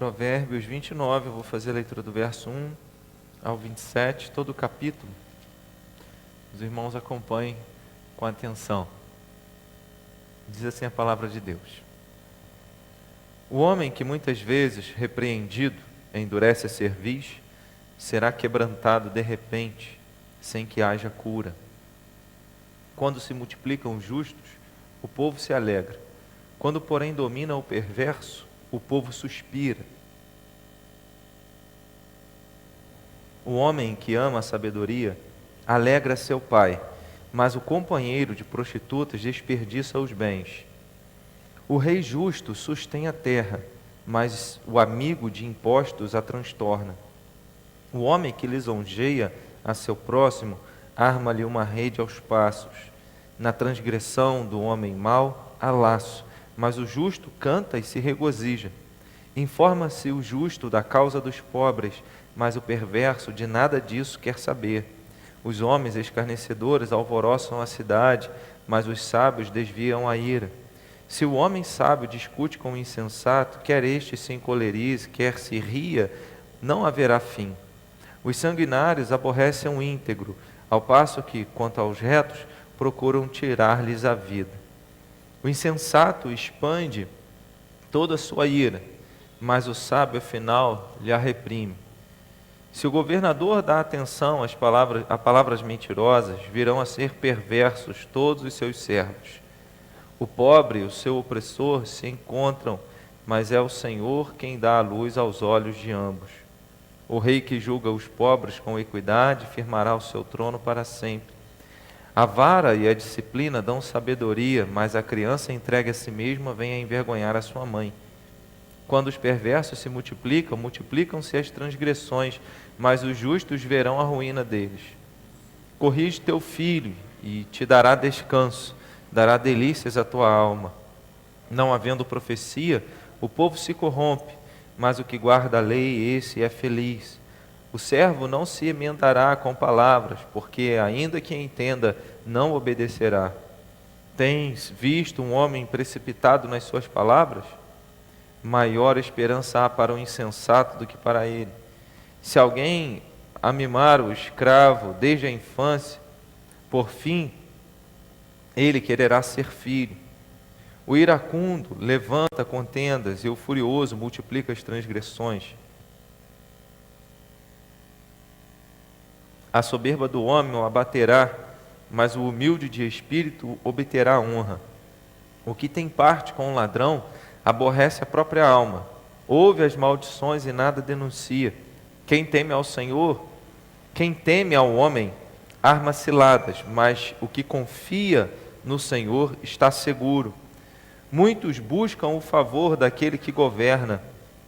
Provérbios 29, eu vou fazer a leitura do verso 1 ao 27, todo o capítulo. Os irmãos acompanhem com atenção. Diz assim a palavra de Deus: O homem que muitas vezes, repreendido, endurece a cerviz, será quebrantado de repente, sem que haja cura. Quando se multiplicam os justos, o povo se alegra. Quando, porém, domina o perverso, o povo suspira. O homem que ama a sabedoria alegra seu pai, mas o companheiro de prostitutas desperdiça os bens. O rei justo sustém a terra, mas o amigo de impostos a transtorna. O homem que lisonjeia a seu próximo arma-lhe uma rede aos passos. Na transgressão do homem mau há laço, mas o justo canta e se regozija. Informa-se o justo da causa dos pobres, mas o perverso de nada disso quer saber. Os homens escarnecedores alvoroçam a cidade, mas os sábios desviam a ira. Se o homem sábio discute com o insensato, quer este se encolerize, quer se ria, não haverá fim. Os sanguinários aborrecem o íntegro, ao passo que, quanto aos retos, procuram tirar-lhes a vida. O insensato expande toda a sua ira, mas o sábio, afinal, lhe a reprime. Se o governador dá atenção a palavras mentirosas, virão a ser perversos todos os seus servos. O pobre e o seu opressor se encontram, mas é o Senhor quem dá a luz aos olhos de ambos. O rei que julga os pobres com equidade firmará o seu trono para sempre. A vara e a disciplina dão sabedoria, mas a criança entregue a si mesma vem a envergonhar a sua mãe. Quando os perversos se multiplicam, multiplicam-se as transgressões, mas os justos verão a ruína deles. Corrige teu filho e te dará descanso, dará delícias à tua alma. Não havendo profecia, o povo se corrompe, mas o que guarda a lei, esse é feliz. O servo não se emendará com palavras, porque ainda que entenda, não obedecerá. Tens visto um homem precipitado nas suas palavras? Maior esperança há para o insensato do que para ele. Se alguém amimar o escravo desde a infância, por fim, ele quererá ser filho. O iracundo levanta contendas e o furioso multiplica as transgressões. A soberba do homem o abaterá, mas o humilde de espírito obterá honra. O que tem parte com o ladrão aborrece a própria alma, ouve as maldições e nada denuncia. Quem teme ao Senhor, quem teme ao homem, arma ciladas, mas o que confia no Senhor está seguro. Muitos buscam o favor daquele que governa,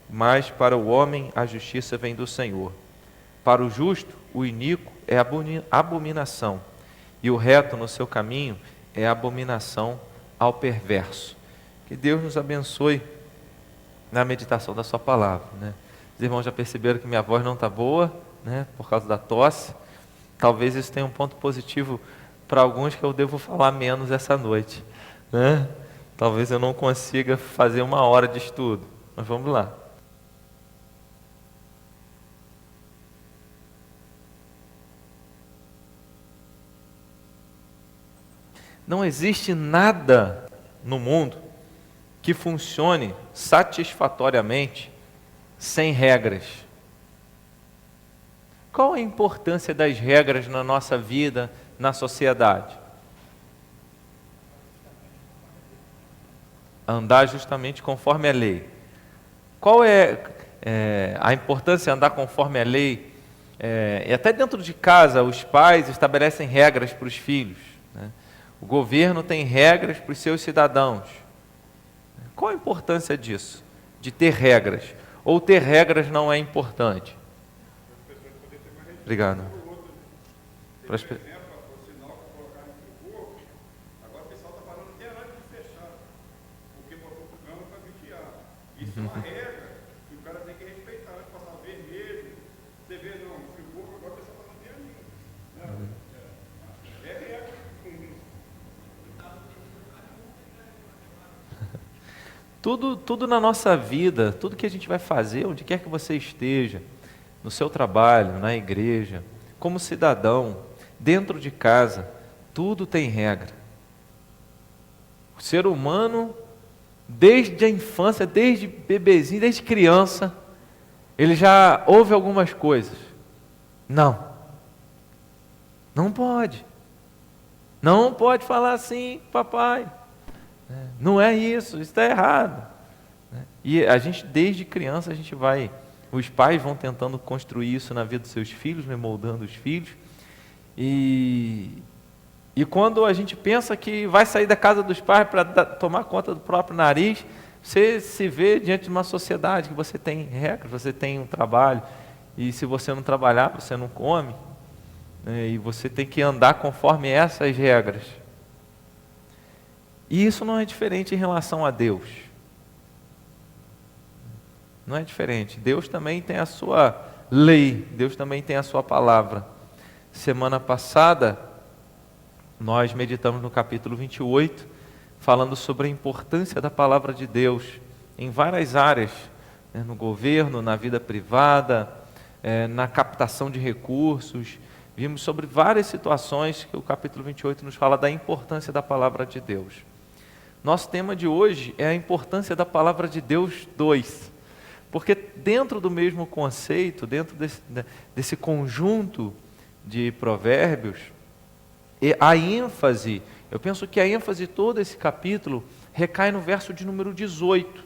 mas para o homem a justiça vem do Senhor. Para o justo, o iníquo é abominação, e o reto no seu caminho é abominação ao perverso. Que Deus nos abençoe na meditação da sua palavra, né? Os irmãos já perceberam que minha voz não está boa, né, por causa da tosse. Talvez isso tenha um ponto positivo para alguns, que eu devo falar menos essa noite, né? Talvez eu não consiga fazer 1 hora de estudo, mas vamos lá. Não existe nada no mundo que funcione satisfatoriamente sem regras. Qual a importância das regras na nossa vida, na sociedade? Andar justamente conforme a lei. Qual é a importância de andar conforme a lei? E até dentro de casa, os pais estabelecem regras para os filhos, né? O governo tem regras para os seus cidadãos. Qual a importância disso? De ter regras? Ou ter regras não é importante? Obrigado. Isso é uma regra que o cara tem que respeitar. Vai passar vermelho, você vê, não, ficou, agora o pessoal está no pianinho. É regra. Tudo na nossa vida, tudo que a gente vai fazer, onde quer que você esteja, no seu trabalho, na igreja, como cidadão, dentro de casa, tudo tem regra. O ser humano, desde a infância, desde bebezinho, desde criança, ele já ouve algumas coisas. Não pode. Não pode falar assim, papai. Não é isso está errado. E a gente, desde criança, os pais vão tentando construir isso na vida dos seus filhos, né, moldando os filhos. E quando a gente pensa que vai sair da casa dos pais para tomar conta do próprio nariz, você se vê diante de uma sociedade que você tem regras, você tem um trabalho, e se você não trabalhar, você não come, né, e você tem que andar conforme essas regras. E isso não é diferente em relação a Deus. Não é diferente. Deus também tem a sua lei, Deus também tem a sua palavra. Semana passada, nós meditamos no capítulo 28, falando sobre a importância da palavra de Deus em várias áreas, né, no governo, na vida privada, na captação de recursos. Vimos sobre várias situações que o capítulo 28 nos fala da importância da palavra de Deus. Nosso tema de hoje é a importância da palavra de Deus 2, porque dentro do mesmo conceito, dentro desse conjunto de provérbios, a ênfase, eu penso que a ênfase de todo esse capítulo recai no verso de número 18. O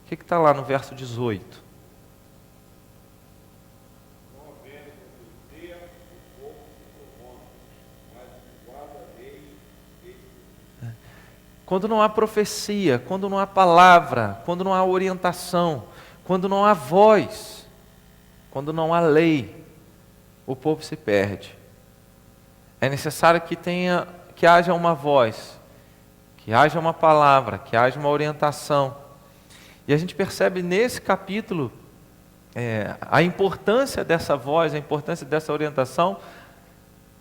que está lá no verso 18? Quando não há profecia, quando não há palavra, quando não há orientação, quando não há voz, quando não há lei, o povo se perde. É necessário que haja uma voz, que haja uma palavra, que haja uma orientação. E a gente percebe nesse capítulo a importância dessa voz, a importância dessa orientação,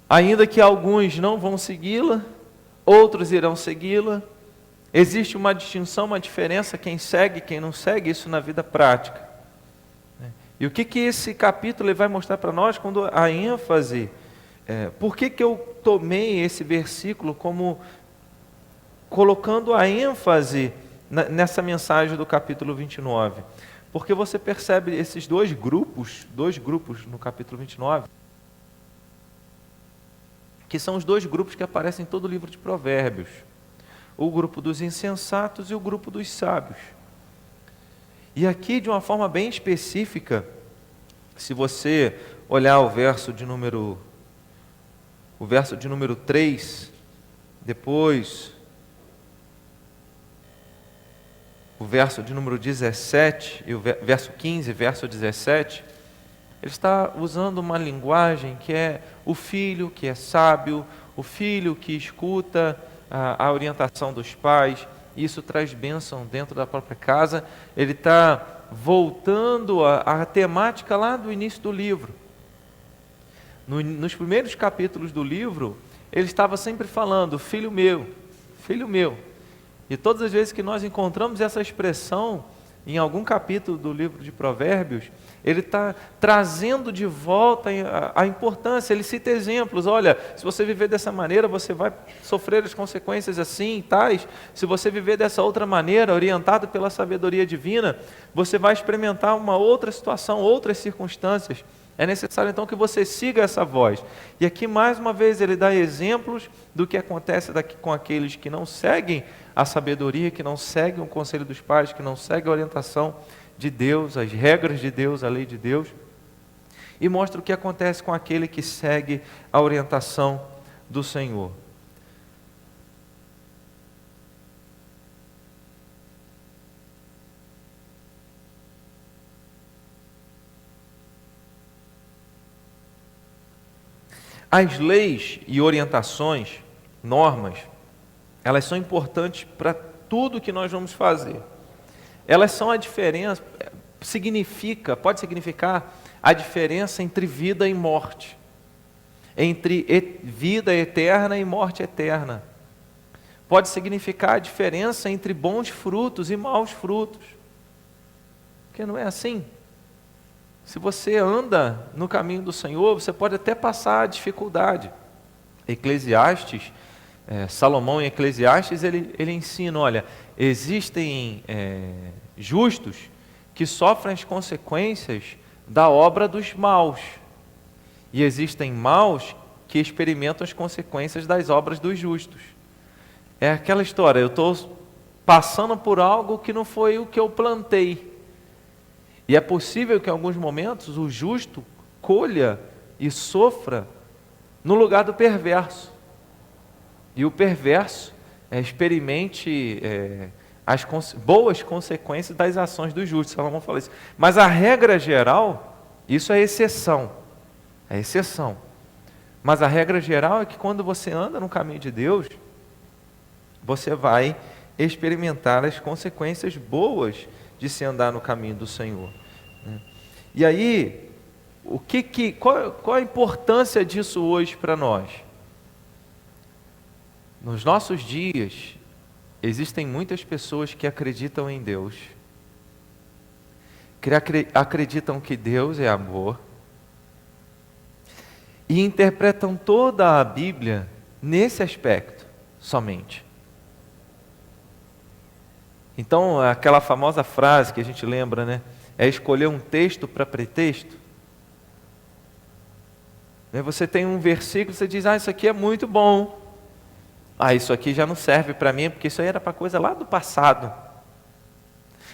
ainda que alguns não vão segui-la, outros irão segui-la. Existe uma distinção, uma diferença, quem segue, quem não segue, isso na vida prática. E o que esse capítulo vai mostrar para nós quando a ênfase... por que eu tomei esse versículo como colocando a ênfase nessa mensagem do capítulo 29? Porque você percebe esses dois grupos no capítulo 29, que são os dois grupos que aparecem em todo o livro de Provérbios. O grupo dos insensatos e o grupo dos sábios. E aqui, de uma forma bem específica, se você olhar o verso de número 3, depois o verso de número 17, e o verso 15, verso 17, ele está usando uma linguagem que é o filho que é sábio, o filho que escuta a orientação dos pais, isso traz bênção dentro da própria casa. Ele está voltando à temática lá do início do livro. Nos primeiros capítulos do livro, ele estava sempre falando, filho meu, filho meu. E todas as vezes que nós encontramos essa expressão em algum capítulo do livro de Provérbios, ele está trazendo de volta a importância. Ele cita exemplos. Olha, se você viver dessa maneira, você vai sofrer as consequências assim e tais. Se você viver dessa outra maneira, orientado pela sabedoria divina, você vai experimentar uma outra situação, outras circunstâncias. É necessário então que você siga essa voz. E aqui mais uma vez ele dá exemplos do que acontece com aqueles que não seguem a sabedoria, que não seguem o conselho dos pais, que não seguem a orientação de Deus, as regras de Deus, a lei de Deus. E mostra o que acontece com aquele que segue a orientação do Senhor. As leis e orientações, normas, elas são importantes para tudo que nós vamos fazer. Elas são a diferença, pode significar a diferença entre vida e morte, entre vida eterna e morte eterna. pode significar a diferença entre bons frutos e maus frutos. Porque não é assim. Se você anda no caminho do Senhor, você pode até passar a dificuldade. Eclesiastes, Salomão em Eclesiastes, ele ensina, olha, existem justos que sofrem as consequências da obra dos maus. E existem maus que experimentam as consequências das obras dos justos. É aquela história, eu estou passando por algo que não foi o que eu plantei. E é possível que em alguns momentos o justo colha e sofra no lugar do perverso. E o perverso experimente as boas consequências das ações dos justos. Salomão fala isso. Mas a regra geral, isso é exceção. É exceção. Mas a regra geral é que quando você anda no caminho de Deus, você vai experimentar as consequências boas de se andar no caminho do Senhor. E aí, qual a importância disso hoje para nós? Nos nossos dias, existem muitas pessoas que acreditam em Deus, que acreditam que Deus é amor, e interpretam toda a Bíblia nesse aspecto somente. Então, aquela famosa frase que a gente lembra, né? É escolher um texto para pretexto. Você tem um versículo, você diz, isso aqui é muito bom. Isso aqui já não serve para mim, porque isso aí era para coisa lá do passado.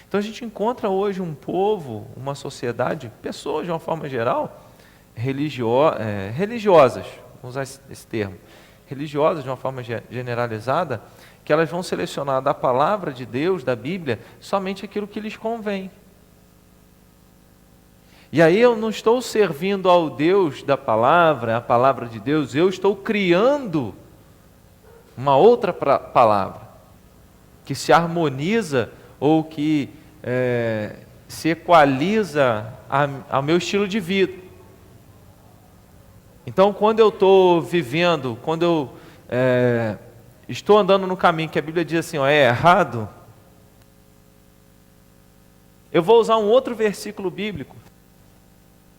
Então a gente encontra hoje um povo, uma sociedade, pessoas de uma forma geral, religiosas, vamos usar esse termo, religiosas de uma forma generalizada, que elas vão selecionar da palavra de Deus, da Bíblia, somente aquilo que lhes convém. E aí eu não estou servindo ao Deus da palavra, a palavra de Deus, eu estou criando uma outra palavra, que se harmoniza ou que se equaliza ao meu estilo de vida. Então, quando eu estou vivendo, quando eu estou andando no caminho que a Bíblia diz assim, é errado, eu vou usar um outro versículo bíblico,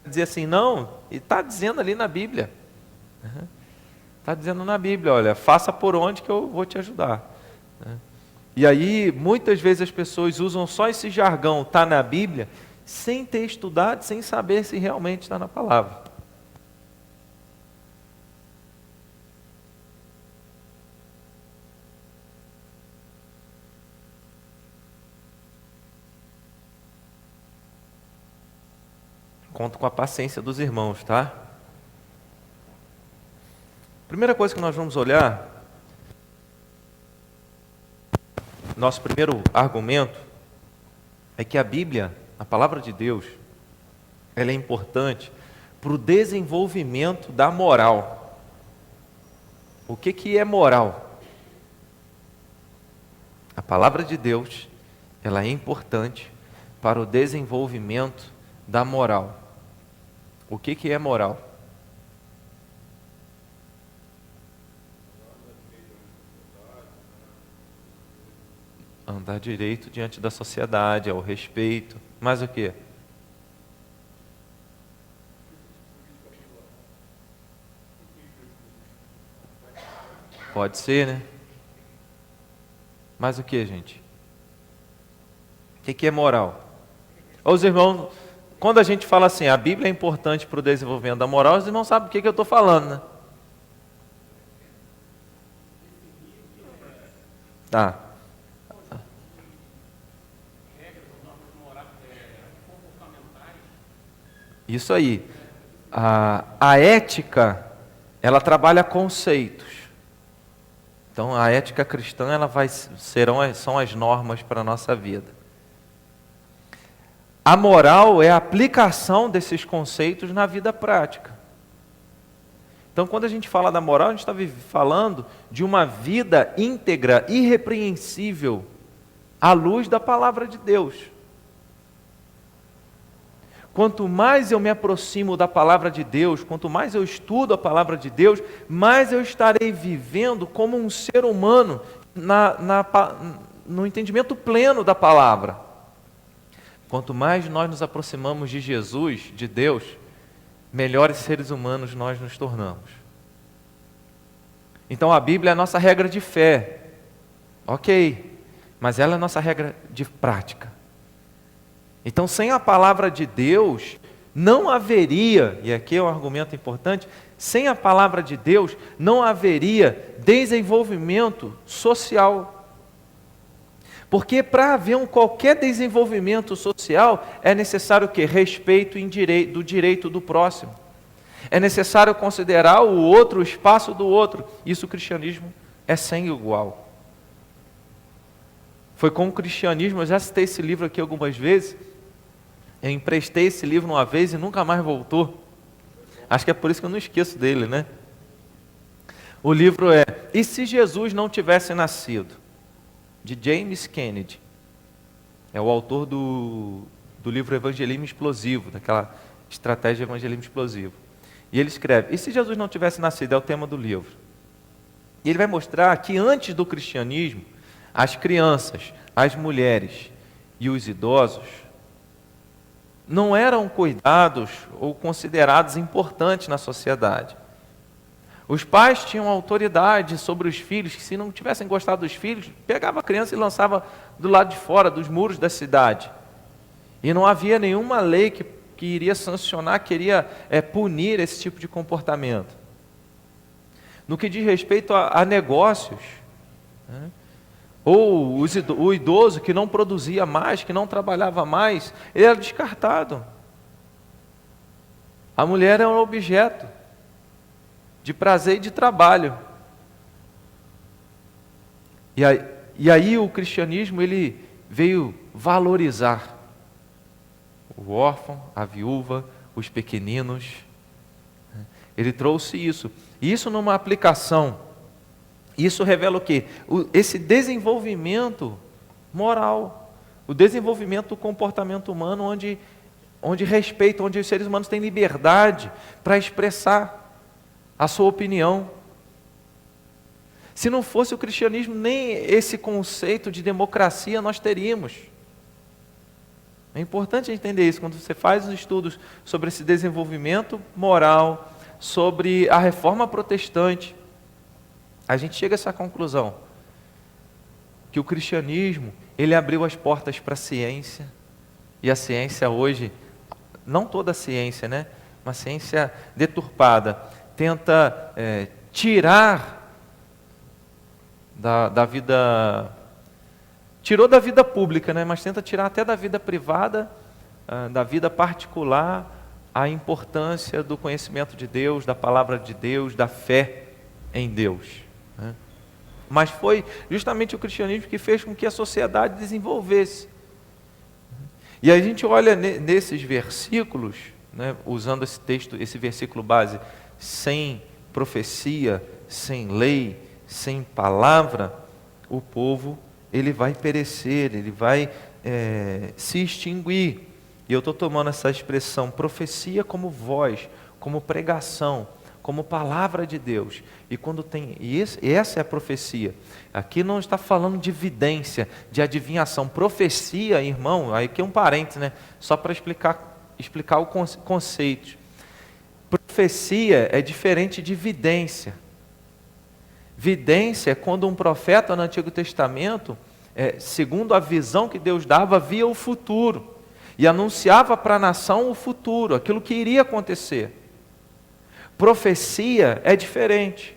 dizer assim, não, e está dizendo ali na Bíblia, está dizendo na Bíblia, olha, faça por onde que eu vou te ajudar. E aí, muitas vezes as pessoas usam só esse jargão, está na Bíblia, sem ter estudado, sem saber se realmente está na palavra. Conto com a paciência dos irmãos, tá? Primeira coisa que nós vamos olhar, nosso primeiro argumento, é que a Bíblia, a palavra de Deus, ela é importante para o desenvolvimento da moral. O que é moral? A palavra de Deus, ela é importante para o desenvolvimento da moral. O que é moral? Andar direito diante da sociedade, é o respeito. Mais o quê? Pode ser, né? Mais o que, gente? O que é moral? Os irmãos, quando a gente fala assim, a Bíblia é importante para o desenvolvimento da moral, os irmãos sabem o que eu estou falando, né? Tá. Isso aí. A ética, ela trabalha conceitos. Então, a ética cristã, são as normas para a nossa vida. A moral é a aplicação desses conceitos na vida prática. Então, quando a gente fala da moral, a gente está falando de uma vida íntegra, irrepreensível, à luz da palavra de Deus. Quanto mais eu me aproximo da palavra de Deus, quanto mais eu estudo a palavra de Deus, mais eu estarei vivendo como um ser humano no entendimento pleno da palavra. Quanto mais nós nos aproximamos de Jesus, de Deus, melhores seres humanos nós nos tornamos. Então a Bíblia é a nossa regra de fé, ok, mas ela é a nossa regra de prática. Então sem a palavra de Deus, não haveria, e aqui é um argumento importante, sem a palavra de Deus, não haveria desenvolvimento social. Porque para haver qualquer desenvolvimento social, é necessário o quê? Respeito do direito do próximo. É necessário considerar o outro, o espaço do outro. Isso o cristianismo é sem igual. Foi com o cristianismo, eu já citei esse livro aqui algumas vezes, eu emprestei esse livro uma vez e nunca mais voltou. Acho que é por isso que eu não esqueço dele, né? O livro é E se Jesus não tivesse nascido? De James Kennedy. É o autor do livro Evangelismo Explosivo, daquela estratégia de evangelismo explosivo. E ele escreve, e se Jesus não tivesse nascido? É o tema do livro. E ele vai mostrar que antes do cristianismo, as crianças, as mulheres e os idosos não eram cuidados ou considerados importantes na sociedade. Os pais tinham autoridade sobre os filhos, que se não tivessem gostado dos filhos, pegava a criança e lançava do lado de fora, dos muros da cidade. E não havia nenhuma lei que iria sancionar, queria punir esse tipo de comportamento. No que diz respeito a negócios, né? Ou o idoso que não produzia mais, que não trabalhava mais, ele era descartado. A mulher é um objeto de prazer e de trabalho. E aí o cristianismo ele veio valorizar o órfão, a viúva, os pequeninos. Ele trouxe isso. E isso numa aplicação. Isso revela o quê? Esse desenvolvimento moral, o desenvolvimento do comportamento humano, onde respeito, onde os seres humanos têm liberdade para expressar a sua opinião. Se não fosse o cristianismo, nem esse conceito de democracia nós teríamos. É importante entender isso, quando você faz os estudos sobre esse desenvolvimento moral, sobre a reforma protestante, a gente chega a essa conclusão, que o cristianismo, ele abriu as portas para a ciência, e a ciência hoje, não toda a ciência, né? Uma ciência deturpada, tenta tirar da vida, tirou da vida pública, né? Mas tenta tirar até da vida privada, da vida particular, a importância do conhecimento de Deus, da palavra de Deus, da fé em Deus. Mas foi justamente o cristianismo que fez com que a sociedade desenvolvesse. E a gente olha nesses versículos, né, usando esse texto, esse versículo base, sem profecia, sem lei, sem palavra, o povo ele vai perecer, ele vai se extinguir. E eu estou tomando essa expressão profecia como voz, como pregação, como palavra de Deus. E quando tem, essa é a profecia. Aqui não está falando de vidência, de adivinhação. Profecia, irmão, aí aqui é um parênteses, né? Só para explicar o conceito. Profecia é diferente de vidência. Vidência é quando um profeta no Antigo Testamento, segundo a visão que Deus dava, via o futuro e anunciava para a nação o futuro, aquilo que iria acontecer. Profecia é diferente.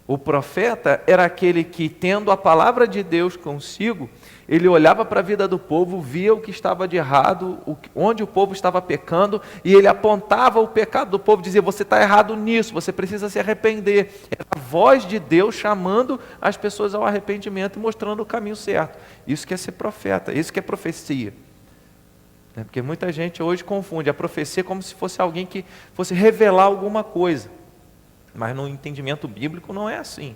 O profeta era aquele que, tendo a palavra de Deus consigo, ele olhava para a vida do povo, via o que estava de errado, onde o povo estava pecando, e ele apontava o pecado do povo, dizia, você está errado nisso, você precisa se arrepender. Era a voz de Deus chamando as pessoas ao arrependimento e mostrando o caminho certo. Isso que é ser profeta, isso que é profecia. Porque muita gente hoje confunde a profecia como se fosse alguém que fosse revelar alguma coisa. Mas no entendimento bíblico não é assim.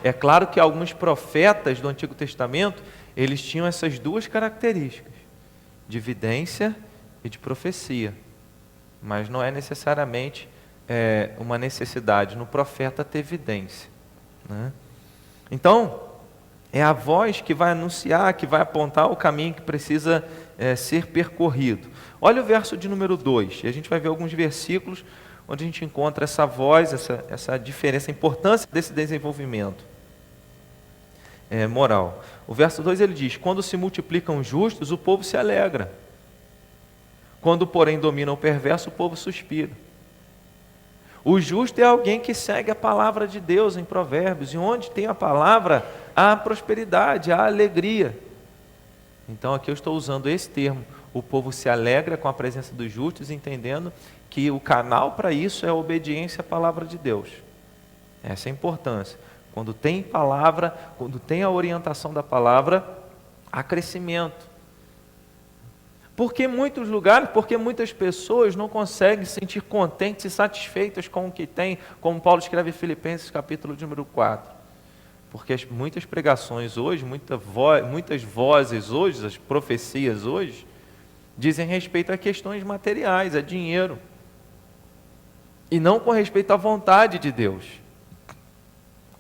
É claro que alguns profetas do Antigo Testamento, eles tinham essas duas características, de vidência e de profecia. Mas não é necessariamente uma necessidade no profeta ter vidência, né? Então, é a voz que vai anunciar, que vai apontar o caminho que precisa ser percorrido. Olha o verso de número 2, e a gente vai ver alguns versículos onde a gente encontra essa voz, essa diferença, a importância desse desenvolvimento moral. O verso 2 ele diz: quando se multiplicam justos, o povo se alegra. Quando, porém, domina o perverso, o povo suspira. O justo é alguém que segue a palavra de Deus em Provérbios, e onde tem a palavra, há prosperidade, há alegria. Então aqui eu estou usando esse termo: o povo se alegra com a presença dos justos, entendendo que o canal para isso é a obediência à palavra de Deus. Essa é a importância. Quando tem palavra, quando tem a orientação da palavra, há crescimento. Porque muitos lugares, porque muitas pessoas não conseguem se sentir contentes e satisfeitas com o que têm, como Paulo escreve em Filipenses capítulo número 4. Porque muitas pregações hoje, muitas vozes hoje, as profecias hoje, dizem respeito a questões materiais, a dinheiro. E não com respeito à vontade de Deus.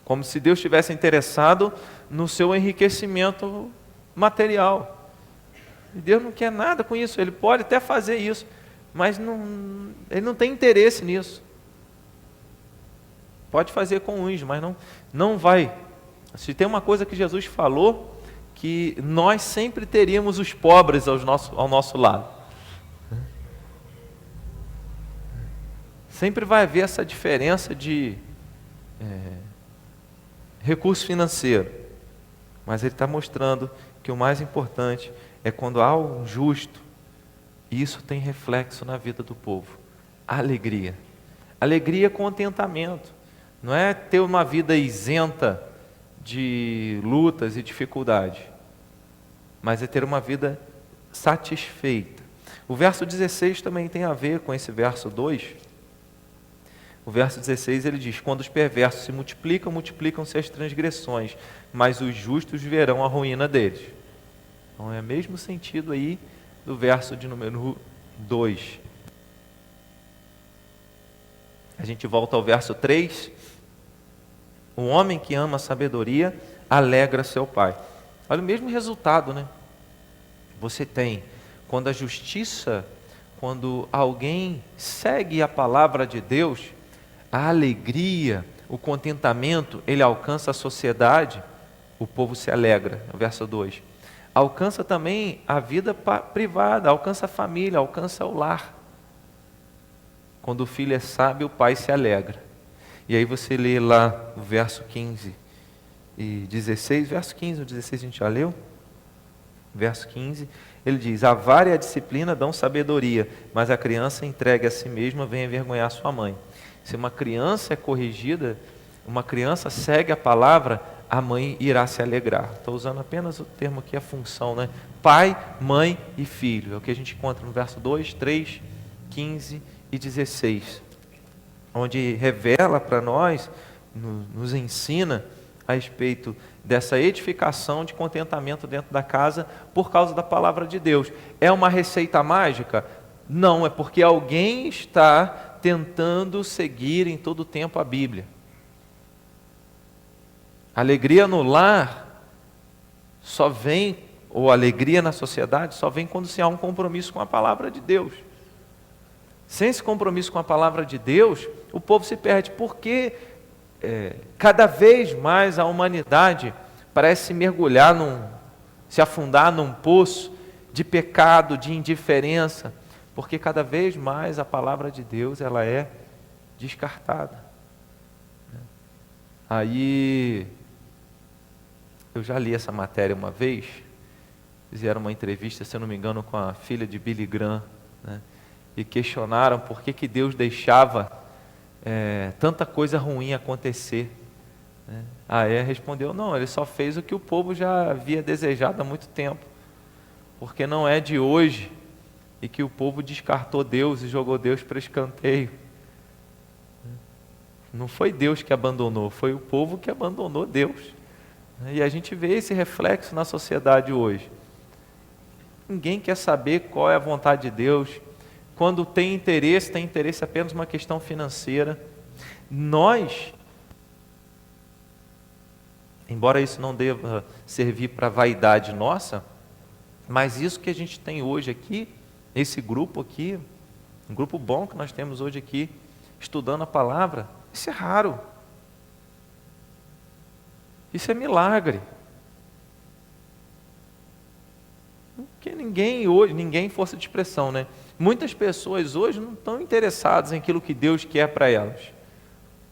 Como se Deus estivesse interessado no seu enriquecimento material. E Deus não quer nada com isso. Ele pode até fazer isso, mas Ele não tem interesse nisso. Pode fazer com uns, mas não vai. Se tem uma coisa que Jesus falou, que nós sempre teríamos os pobres ao nosso lado. Sempre vai haver essa diferença de recurso financeiro. Mas ele está mostrando que o mais importante é quando há um justo, e isso tem reflexo na vida do povo. A alegria. Alegria, contentamento. Não é ter uma vida isenta de lutas e dificuldades, mas é ter uma vida satisfeita. O verso 16 também tem a ver com esse verso 2. O verso 16 ele diz: quando os perversos se multiplicam, multiplicam-se as transgressões, mas os justos verão a ruína deles. Então é o mesmo sentido aí do verso de número 2. A gente volta ao verso 3. O homem que ama a sabedoria alegra seu pai. Olha o mesmo resultado, né? Você tem, quando a justiça, quando alguém segue a palavra de Deus, a alegria, o contentamento, ele alcança a sociedade, o povo se alegra. Verso 2. Alcança também a vida privada, alcança a família, alcança o lar. Quando o filho é sábio, o pai se alegra. E aí você lê lá o verso 15 e 16, verso 15 e 16 a gente já leu? Verso 15, ele diz: a vara e a disciplina dão sabedoria, mas a criança entregue a si mesma vem envergonhar sua mãe. Se uma criança é corrigida, uma criança segue a palavra, a mãe irá se alegrar. Estou usando apenas o termo aqui, a função, né? Pai, mãe e filho. É o que a gente encontra no verso 2, 3, 15 e 16. Onde revela para nós, nos ensina a respeito dessa edificação de contentamento dentro da casa por causa da palavra de Deus. É uma receita mágica? Não, é porque alguém está tentando seguir em todo o tempo a Bíblia. Alegria no lar só vem, ou alegria na sociedade, só vem quando se há um compromisso com a palavra de Deus. Sem esse compromisso com a palavra de Deus, o povo se perde, porque cada vez mais a humanidade parece mergulhar se afundar num poço de pecado, de indiferença, porque cada vez mais a palavra de Deus ela é descartada. Aí, eu já li essa matéria uma vez, fizeram uma entrevista, se eu não me engano, com a filha de Billy Graham, né? E questionaram por que Deus deixava tanta coisa ruim acontecer. Né? Aí respondeu: não, ele só fez o que o povo já havia desejado há muito tempo, porque não é de hoje e que o povo descartou Deus e jogou Deus para escanteio. Não foi Deus que abandonou, foi o povo que abandonou Deus. E a gente vê esse reflexo na sociedade hoje. Ninguém quer saber qual é a vontade de Deus. Quando tem interesse apenas uma questão financeira. Nós embora isso não deva servir para vaidade nossa, mas isso que a gente tem hoje aqui, esse grupo aqui, um grupo bom que nós temos hoje aqui, estudando a palavra, isso é raro. Isso é milagre. Porque ninguém força de expressão, né? Muitas pessoas hoje não estão interessadas em aquilo que Deus quer para elas.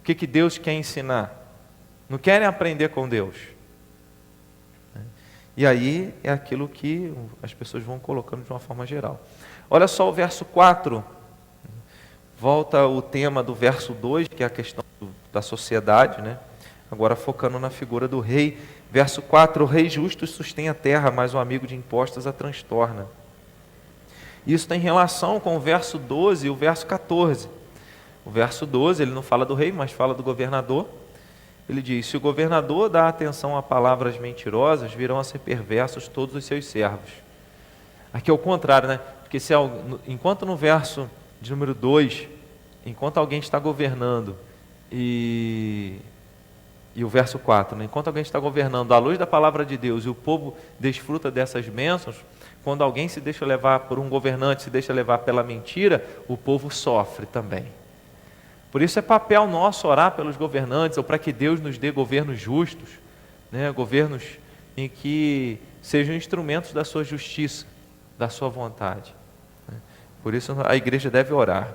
O que Deus quer ensinar. Não querem aprender com Deus. E aí é aquilo que as pessoas vão colocando de uma forma geral. Olha só o verso 4. Volta o tema do verso 2, que é a questão da sociedade, né? Agora focando na figura do rei. Verso 4, o rei justo sustém a terra, mas o amigo de impostos a transtorna. Isso tem relação com o verso 12 e o verso 14. O verso 12, ele não fala do rei, mas fala do governador. Ele diz, se o governador dá atenção a palavras mentirosas, virão a ser perversos todos os seus servos. Aqui é o contrário, né? Porque enquanto no verso de número 2, enquanto alguém está governando, e o verso 4, né? Enquanto alguém está governando à luz da palavra de Deus e o povo desfruta dessas bênçãos, quando alguém se deixa levar por um governante, se deixa levar pela mentira, o povo sofre também. Por isso é papel nosso orar pelos governantes, ou para que Deus nos dê governos justos, né? Governos em que sejam instrumentos da sua justiça, da sua vontade. Por isso a igreja deve orar.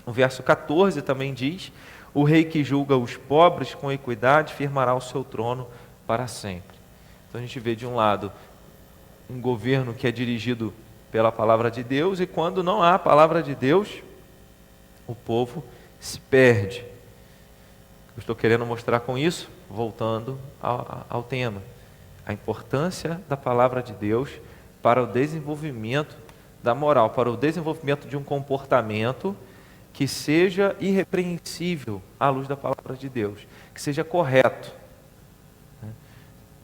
O verso 14 também diz, o rei que julga os pobres com equidade firmará o seu trono para sempre. Então a gente vê de um lado um governo que é dirigido pela palavra de Deus, e quando não há a palavra de Deus, o povo se perde. Eu estou querendo mostrar com isso, voltando ao tema, a importância da palavra de Deus para o desenvolvimento da moral, para o desenvolvimento de um comportamento que seja irrepreensível à luz da palavra de Deus, que seja correto.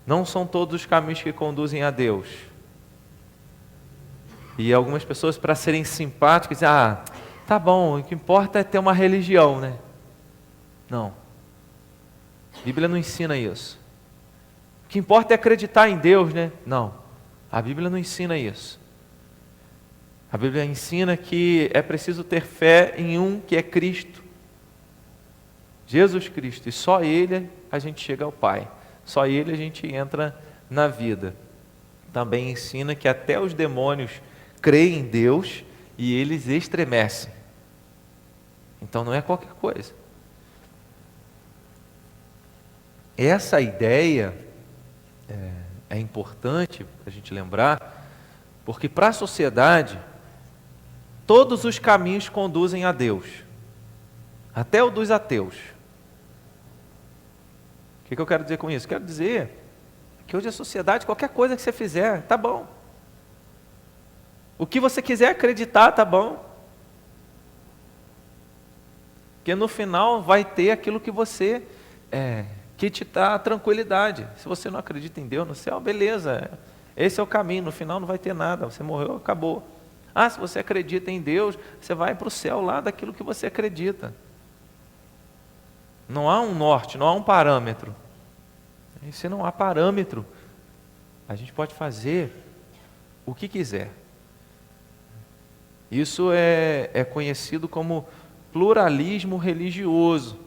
Não são todos os caminhos que conduzem a Deus. E algumas pessoas, para serem simpáticas, dizem, tá bom, o que importa é ter uma religião, né? Não. A Bíblia não ensina isso. O que importa é acreditar em Deus, né? Não. A Bíblia não ensina isso. A Bíblia ensina que é preciso ter fé em um que é Cristo, Jesus Cristo, e só Ele a gente chega ao Pai, só Ele a gente entra na vida. Também ensina que até os demônios creem em Deus e eles estremecem. Então não é qualquer coisa. Essa ideia é importante a gente lembrar, porque para a sociedade todos os caminhos conduzem a Deus, até o dos ateus. O que eu quero dizer com isso? Quero dizer que hoje a sociedade, qualquer coisa que você fizer, tá bom. O que você quiser acreditar, tá bom. Porque no final vai ter aquilo que você, que te dá tranquilidade. Se você não acredita em Deus no céu, beleza, esse é o caminho, no final não vai ter nada, você morreu, acabou. Se você acredita em Deus, você vai para o céu lá daquilo que você acredita. Não há um norte, não há um parâmetro. E se não há parâmetro, a gente pode fazer o que quiser. Isso é conhecido como pluralismo religioso,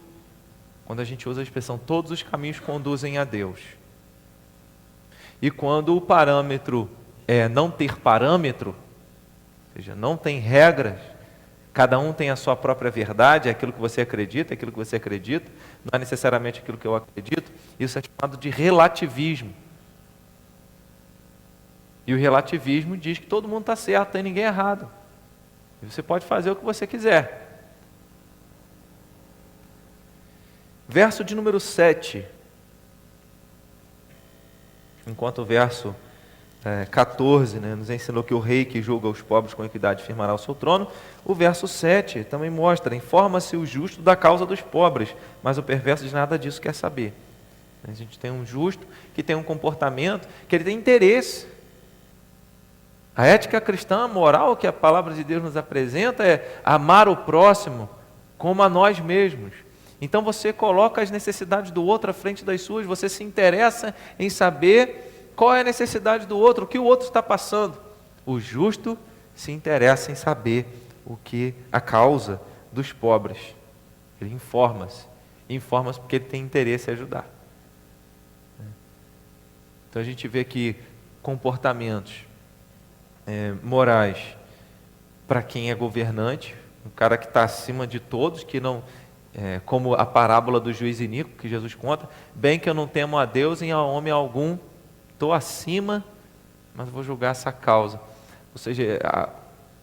quando a gente usa a expressão todos os caminhos conduzem a Deus. E quando o parâmetro é não ter parâmetro, ou seja, não tem regras, cada um tem a sua própria verdade, é aquilo que você acredita, não é necessariamente aquilo que eu acredito, isso é chamado de relativismo. E o relativismo diz que todo mundo está certo, não tem ninguém errado. E você pode fazer o que você quiser. Verso de número 7. Enquanto o verso 14, nos ensinou que o rei que julga os pobres com equidade firmará o seu trono, o verso 7 também mostra, informa-se o justo da causa dos pobres, mas o perverso de nada disso quer saber. A gente tem um justo que tem um comportamento, que ele tem interesse. A ética cristã, a moral que a palavra de Deus nos apresenta é amar o próximo como a nós mesmos. Então você coloca as necessidades do outro à frente das suas, você se interessa em saber qual é a necessidade do outro, o que o outro está passando. O justo se interessa em saber o que a causa dos pobres. Ele informa-se porque ele tem interesse em ajudar. Então a gente vê aqui comportamentos morais para quem é governante, um cara que está acima de todos, que não, como a parábola do juiz iníquo que Jesus conta, bem que eu não temo a Deus e a homem algum, estou acima, mas vou julgar essa causa. Ou seja,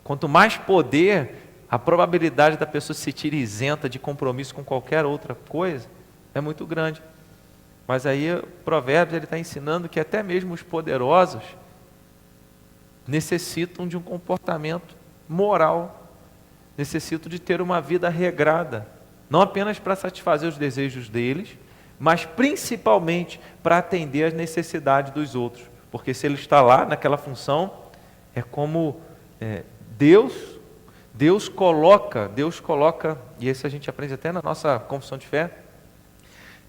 quanto mais poder, a probabilidade da pessoa se sentir isenta de compromisso com qualquer outra coisa é muito grande. Mas aí o Provérbios está ensinando que até mesmo os poderosos necessitam de um comportamento moral, necessitam de ter uma vida regrada, não apenas para satisfazer os desejos deles, mas principalmente para atender às necessidades dos outros. Porque se ele está lá naquela função, é como Deus coloca, e isso a gente aprende até na nossa confissão de fé,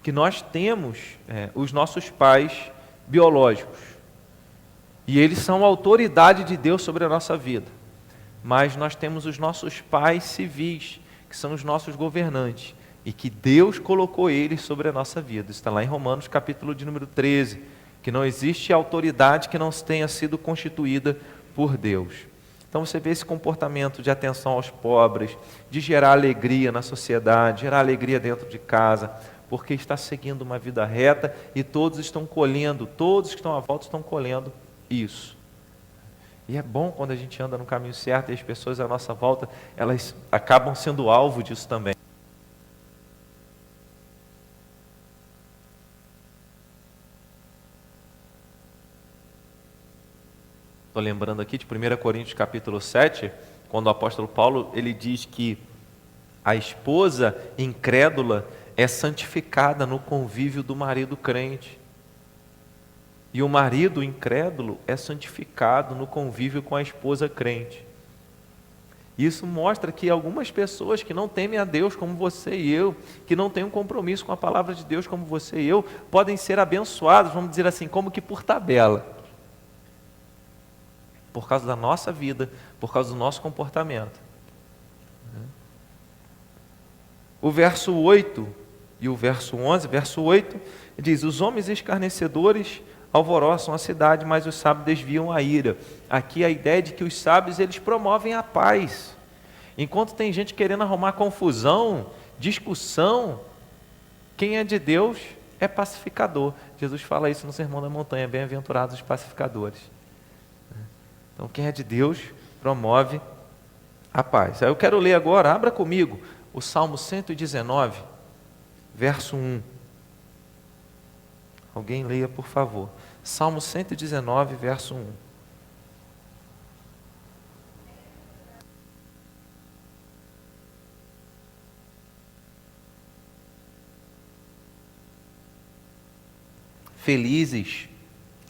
que nós temos os nossos pais biológicos, e eles são a autoridade de Deus sobre a nossa vida, mas nós temos os nossos pais civis, que são os nossos governantes, e que Deus colocou eles sobre a nossa vida. Isso está lá em Romanos capítulo de número 13, que não existe autoridade que não tenha sido constituída por Deus. Então você vê esse comportamento de atenção aos pobres, de gerar alegria na sociedade, gerar alegria dentro de casa, porque está seguindo uma vida reta e todos estão colhendo, todos que estão à volta estão colhendo isso. E é bom quando a gente anda no caminho certo e as pessoas à nossa volta, elas acabam sendo alvo disso também. Estou lembrando aqui de 1 Coríntios capítulo 7, quando o apóstolo Paulo ele diz que a esposa incrédula é santificada no convívio do marido crente. E o marido incrédulo é santificado no convívio com a esposa crente. Isso mostra que algumas pessoas que não temem a Deus como você e eu, que não têm um compromisso com a palavra de Deus como você e eu, podem ser abençoados, vamos dizer assim, como que por tabela. Por causa da nossa vida, por causa do nosso comportamento. O verso 8 e o verso 11, verso 8, diz: os homens escarnecedores alvoroçam a cidade, mas os sábios desviam a ira. Aqui a ideia de que os sábios eles promovem a paz. Enquanto tem gente querendo arrumar confusão, discussão, quem é de Deus é pacificador. Jesus fala isso no Sermão da Montanha: bem-aventurados os pacificadores. Então quem é de Deus promove a paz. Aí eu quero ler agora, abra comigo, o Salmo 119, verso 1. Alguém leia, por favor. Salmo 119, verso 1. Felizes,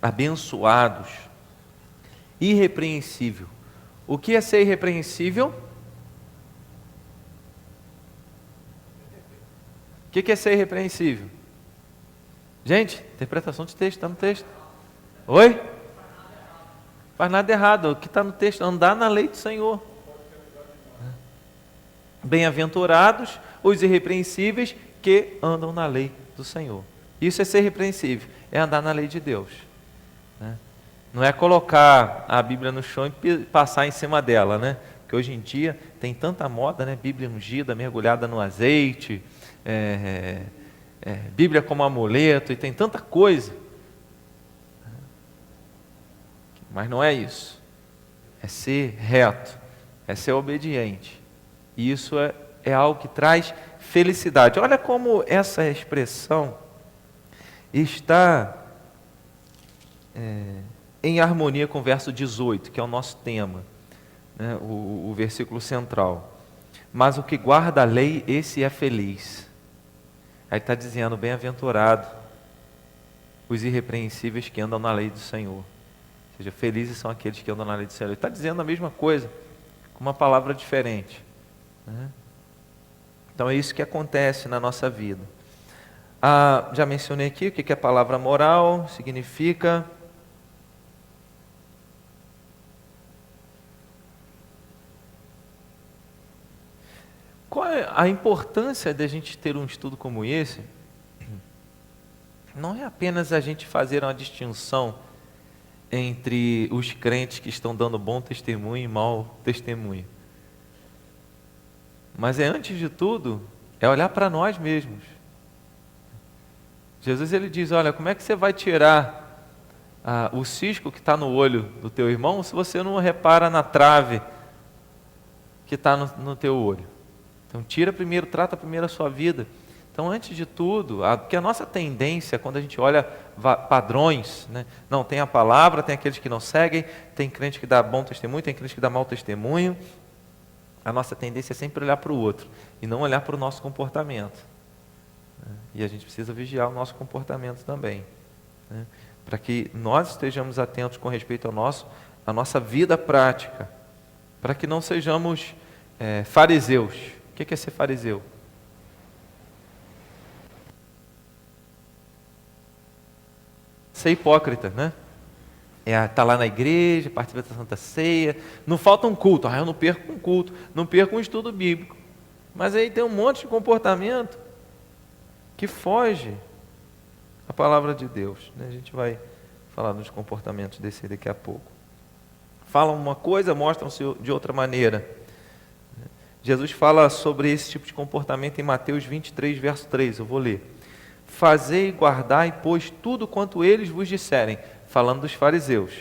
abençoados, irrepreensível. O que é ser irrepreensível? O que é ser irrepreensível? Gente, interpretação de texto, está no texto. Oi? Faz nada errado, o que está no texto? Andar na lei do Senhor. Bem-aventurados os irrepreensíveis que andam na lei do Senhor. Isso é ser irrepreensível, é andar na lei de Deus. Não é colocar a Bíblia no chão e passar em cima dela, né? Porque hoje em dia tem tanta moda, né? Bíblia ungida, mergulhada no azeite, Bíblia como amuleto, e tem tanta coisa. Mas não é isso. É ser reto, é ser obediente. E isso é algo que traz felicidade. Olha como essa expressão está em harmonia com o verso 18, que é o nosso tema, né? o versículo central. Mas o que guarda a lei, esse é feliz. Aí está dizendo: bem-aventurado os irrepreensíveis que andam na lei do Senhor. Ou seja, felizes são aqueles que andam na lei do Senhor. Ele está dizendo a mesma coisa, com uma palavra diferente, né? Então é isso que acontece na nossa vida. Já mencionei aqui o que é a palavra moral, significa qual é a importância de a gente ter um estudo como esse? Não é apenas a gente fazer uma distinção entre os crentes que estão dando bom testemunho e mau testemunho. Mas antes de tudo, é olhar para nós mesmos. Jesus ele diz, olha, como é que você vai tirar o cisco que está no olho do teu irmão se você não repara na trave que está no teu olho? Então tira primeiro, trata primeiro a sua vida. Então antes de tudo, porque a nossa tendência, quando a gente olha padrões, né? Não, tem a palavra, tem aqueles que não seguem, tem crente que dá bom testemunho, tem crente que dá mau testemunho. A nossa tendência é sempre olhar para o outro e não olhar para o nosso comportamento. E a gente precisa vigiar o nosso comportamento também, né? Para que nós estejamos atentos com respeito à nossa vida prática, para que não sejamos fariseus. O que é ser fariseu? Ser hipócrita, né? Tá lá na igreja, participa da Santa Ceia, não falta um culto, eu não perco um culto, não perco um estudo bíblico, mas aí tem um monte de comportamento que foge à palavra de Deus, né? A gente vai falar dos comportamentos desse daqui a pouco. Falam uma coisa, mostram-se de outra maneira. Jesus fala sobre esse tipo de comportamento em Mateus 23, verso 3, eu vou ler. Fazei e guardai, pois, tudo quanto eles vos disserem, falando dos fariseus.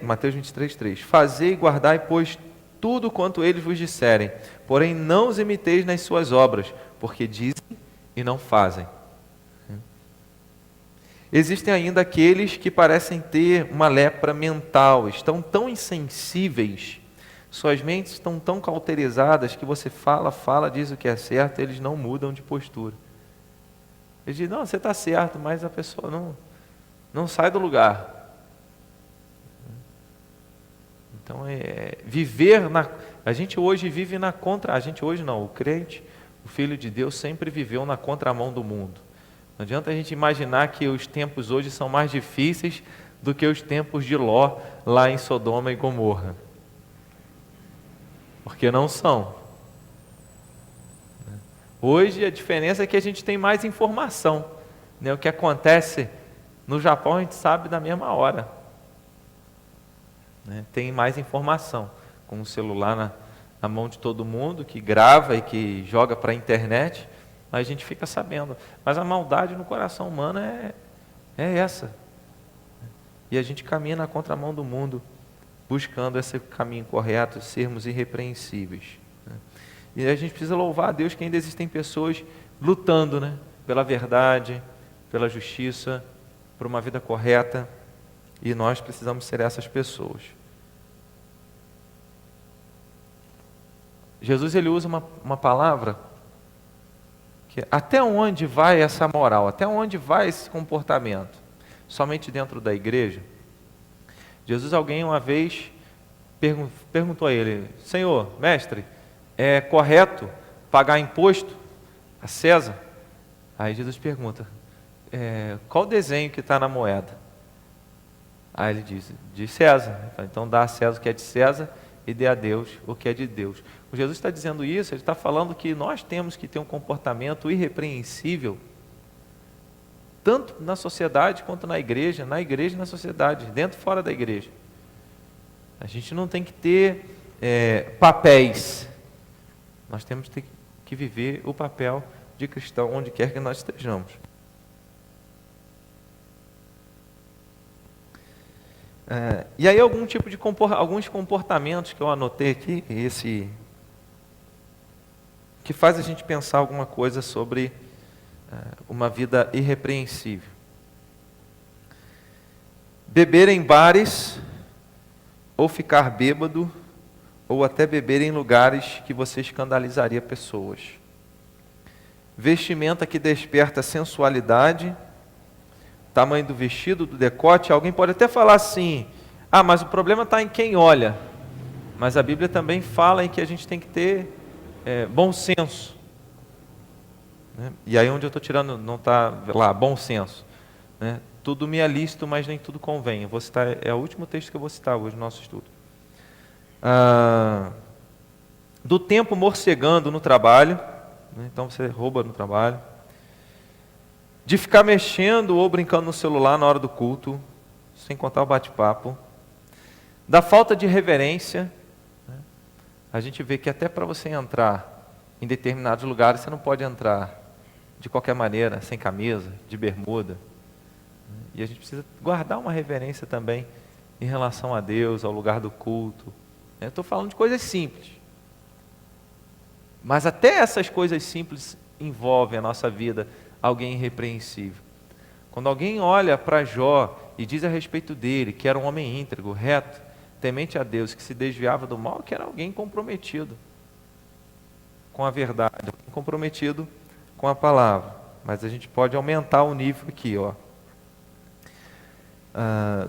Mateus 23, 3. Fazei e guardai, pois, tudo quanto eles vos disserem, porém não os imiteis nas suas obras, porque dizem e não fazem. Existem ainda aqueles que parecem ter uma lepra mental, estão tão insensíveis, suas mentes estão tão cauterizadas que você fala, diz o que é certo, eles não mudam de postura. Eles dizem, não, você está certo, mas a pessoa não sai do lugar. Então, a gente hoje vive na contra... A gente hoje não, o crente, o Filho de Deus sempre viveu na contramão do mundo. Não adianta a gente imaginar que os tempos hoje são mais difíceis do que os tempos de Ló, lá em Sodoma e Gomorra. Porque não são. Hoje a diferença é que a gente tem mais informação, né? O que acontece no Japão a gente sabe na mesma hora, né? Tem mais informação, com o celular na mão de todo mundo, que grava e que joga para a internet, a gente fica sabendo. Mas a maldade no coração humano é essa. E a gente caminha na contramão do mundo, buscando esse caminho correto, sermos irrepreensíveis. E a gente precisa louvar a Deus que ainda existem pessoas lutando, né, pela verdade, pela justiça, por uma vida correta, e nós precisamos ser essas pessoas. Jesus ele usa uma palavra que até onde vai essa moral, até onde vai esse comportamento? Somente dentro da igreja? Jesus, alguém uma vez perguntou a ele, Senhor, mestre, é correto pagar imposto a César? Aí Jesus pergunta, qual desenho que está na moeda? Aí ele diz, de César. Então dá a César o que é de César e dê a Deus o que é de Deus. O Jesus está dizendo isso, ele está falando que nós temos que ter um comportamento irrepreensível, tanto na sociedade quanto na igreja e na sociedade, dentro e fora da igreja. A gente não tem que ter papéis, nós temos que viver o papel de cristão onde quer que nós estejamos. E aí alguns comportamentos que eu anotei aqui, que faz a gente pensar alguma coisa sobre uma vida irrepreensível. Beber em bares, ou ficar bêbado, ou até beber em lugares que você escandalizaria pessoas. Vestimenta que desperta sensualidade, tamanho do vestido, do decote. Alguém pode até falar assim, mas o problema está em quem olha. mas a Bíblia também fala em que a gente tem que ter bom senso. Né? E aí onde eu estou tirando, não está lá, bom senso. Né? Tudo me é lícito, mas nem tudo convém. Eu vou citar, é o último texto que eu vou citar hoje no nosso estudo. Do tempo morcegando no trabalho, né? Então você rouba no trabalho. De ficar mexendo ou brincando no celular na hora do culto, sem contar o bate-papo. Da falta de reverência. Né? A gente vê que até para você entrar em determinados lugares, você não pode entrar de qualquer maneira, sem camisa, de bermuda. E a gente precisa guardar uma reverência também em relação a Deus, ao lugar do culto. Eu estou falando de coisas simples. Mas até essas coisas simples envolvem a nossa vida alguém irrepreensível. Quando alguém olha para Jó e diz a respeito dele que era um homem íntegro, reto, temente a Deus, que se desviava do mal, que era alguém comprometido com a verdade, comprometido com a palavra. Mas a gente pode aumentar o nível aqui, ó.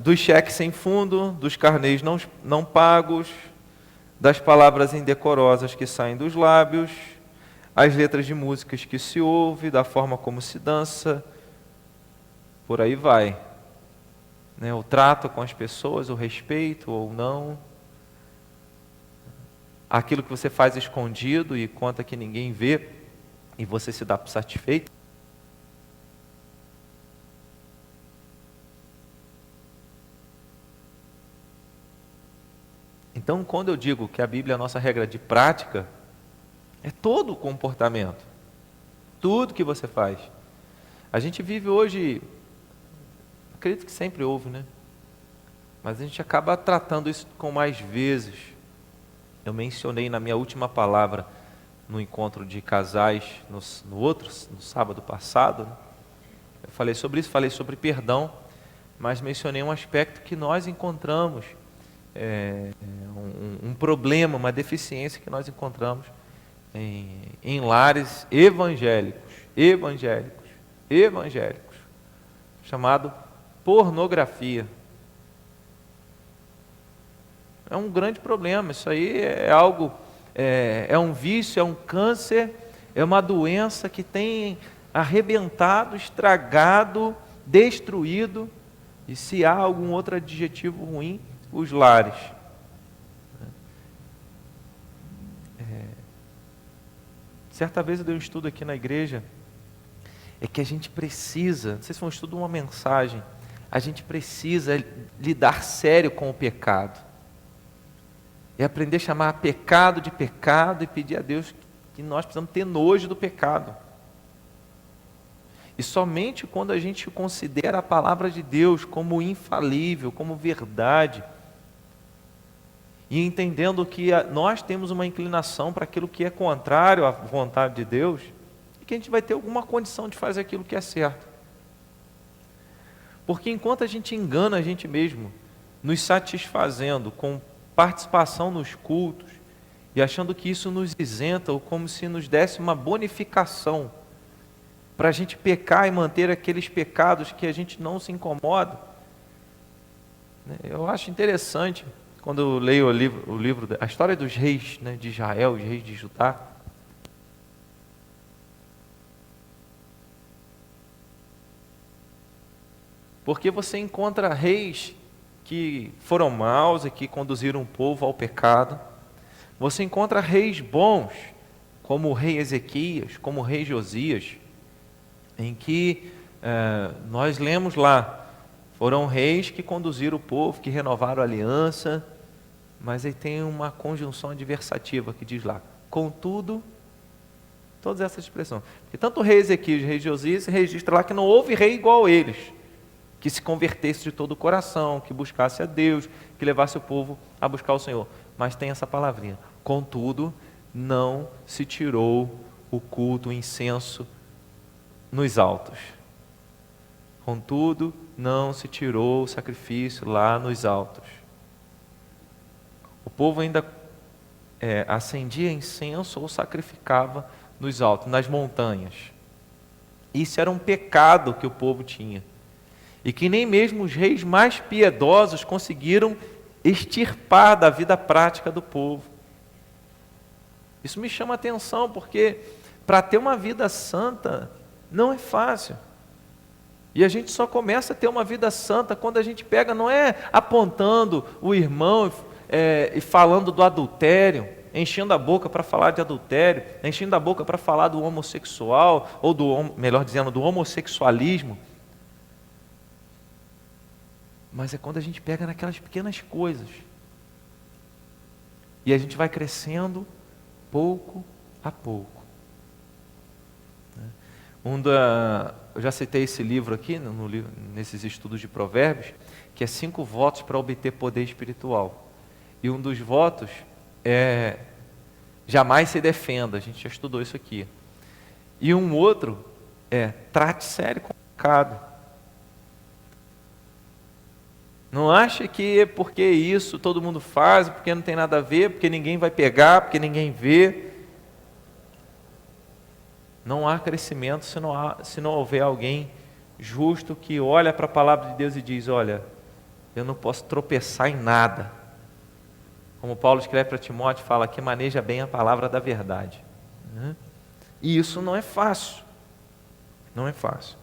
Dos cheques sem fundo, dos carnês não pagos, das palavras indecorosas que saem dos lábios, as letras de músicas que se ouve, da forma como se dança, por aí vai. Né? O trato com as pessoas, o respeito ou não, aquilo que você faz escondido e conta que ninguém vê, e você se dá por satisfeito. Então, quando eu digo que a Bíblia é a nossa regra de prática, é todo o comportamento, tudo que você faz. A gente vive hoje, acredito que sempre houve, né? Mas a gente acaba tratando isso com mais vezes. Eu mencionei na minha última palavra, no encontro de casais, no sábado passado, né? Eu falei sobre isso, falei sobre perdão, mas mencionei um aspecto que nós encontramos, um problema, uma deficiência que nós encontramos em lares evangélicos, chamado pornografia. É um grande problema, isso aí é algo, é um vício, é um câncer, é uma doença que tem arrebentado, estragado, destruído, e se há algum outro adjetivo ruim, os lares. Certa vez eu dei um estudo aqui na igreja, é que a gente precisa, não sei se foi um estudo ou uma mensagem, a gente precisa lidar sério com o pecado. É aprender a chamar pecado de pecado e pedir a Deus que nós precisamos ter nojo do pecado. E somente quando a gente considera a palavra de Deus como infalível, como verdade, e entendendo que nós temos uma inclinação para aquilo que é contrário à vontade de Deus, e que a gente vai ter alguma condição de fazer aquilo que é certo. Porque enquanto a gente engana a gente mesmo, nos satisfazendo com participação nos cultos, e achando que isso nos isenta, ou como se nos desse uma bonificação, para a gente pecar e manter aqueles pecados que a gente não se incomoda. Eu acho interessante, quando eu leio o livro a história dos reis, né, de Israel, os reis de Judá, porque você encontra reis que foram maus e que conduziram o povo ao pecado. Você encontra reis bons, como o rei Ezequias, como o rei Josias, em que nós lemos lá, foram reis que conduziram o povo, que renovaram a aliança, mas aí tem uma conjunção adversativa que diz lá, contudo, todas essas expressões. Porque tanto o rei Ezequias e o rei Josias se registra lá que não houve rei igual a eles, que se convertesse de todo o coração, que buscasse a Deus, que levasse o povo a buscar o Senhor. Mas tem essa palavrinha, contudo, não se tirou o culto, o incenso nos altos. Contudo, não se tirou o sacrifício lá nos altos. O povo ainda acendia incenso ou sacrificava nos altos, nas montanhas. Isso era um pecado que o povo tinha. E que nem mesmo os reis mais piedosos conseguiram extirpar da vida prática do povo. Isso me chama a atenção, porque para ter uma vida santa não é fácil. E a gente só começa a ter uma vida santa quando a gente pega, não é apontando o irmão e falando do adultério, enchendo a boca para falar de adultério, enchendo a boca para falar do homossexual, ou melhor dizendo, do homossexualismo. Mas é quando a gente pega naquelas pequenas coisas. E a gente vai crescendo pouco a pouco. Eu já citei esse livro aqui, nesses estudos de provérbios, que é 5 votos para obter poder espiritual. E um dos votos é: jamais se defenda. A gente já estudou isso aqui. E um outro é: trate sério com o pecado. Não acha que é porque isso todo mundo faz, porque não tem nada a ver, porque ninguém vai pegar, porque ninguém vê. Não há crescimento se não houver alguém justo que olha para a palavra de Deus e diz: olha, eu não posso tropeçar em nada. Como Paulo escreve para Timóteo, fala que maneja bem a palavra da verdade. E isso não é fácil. Não é fácil.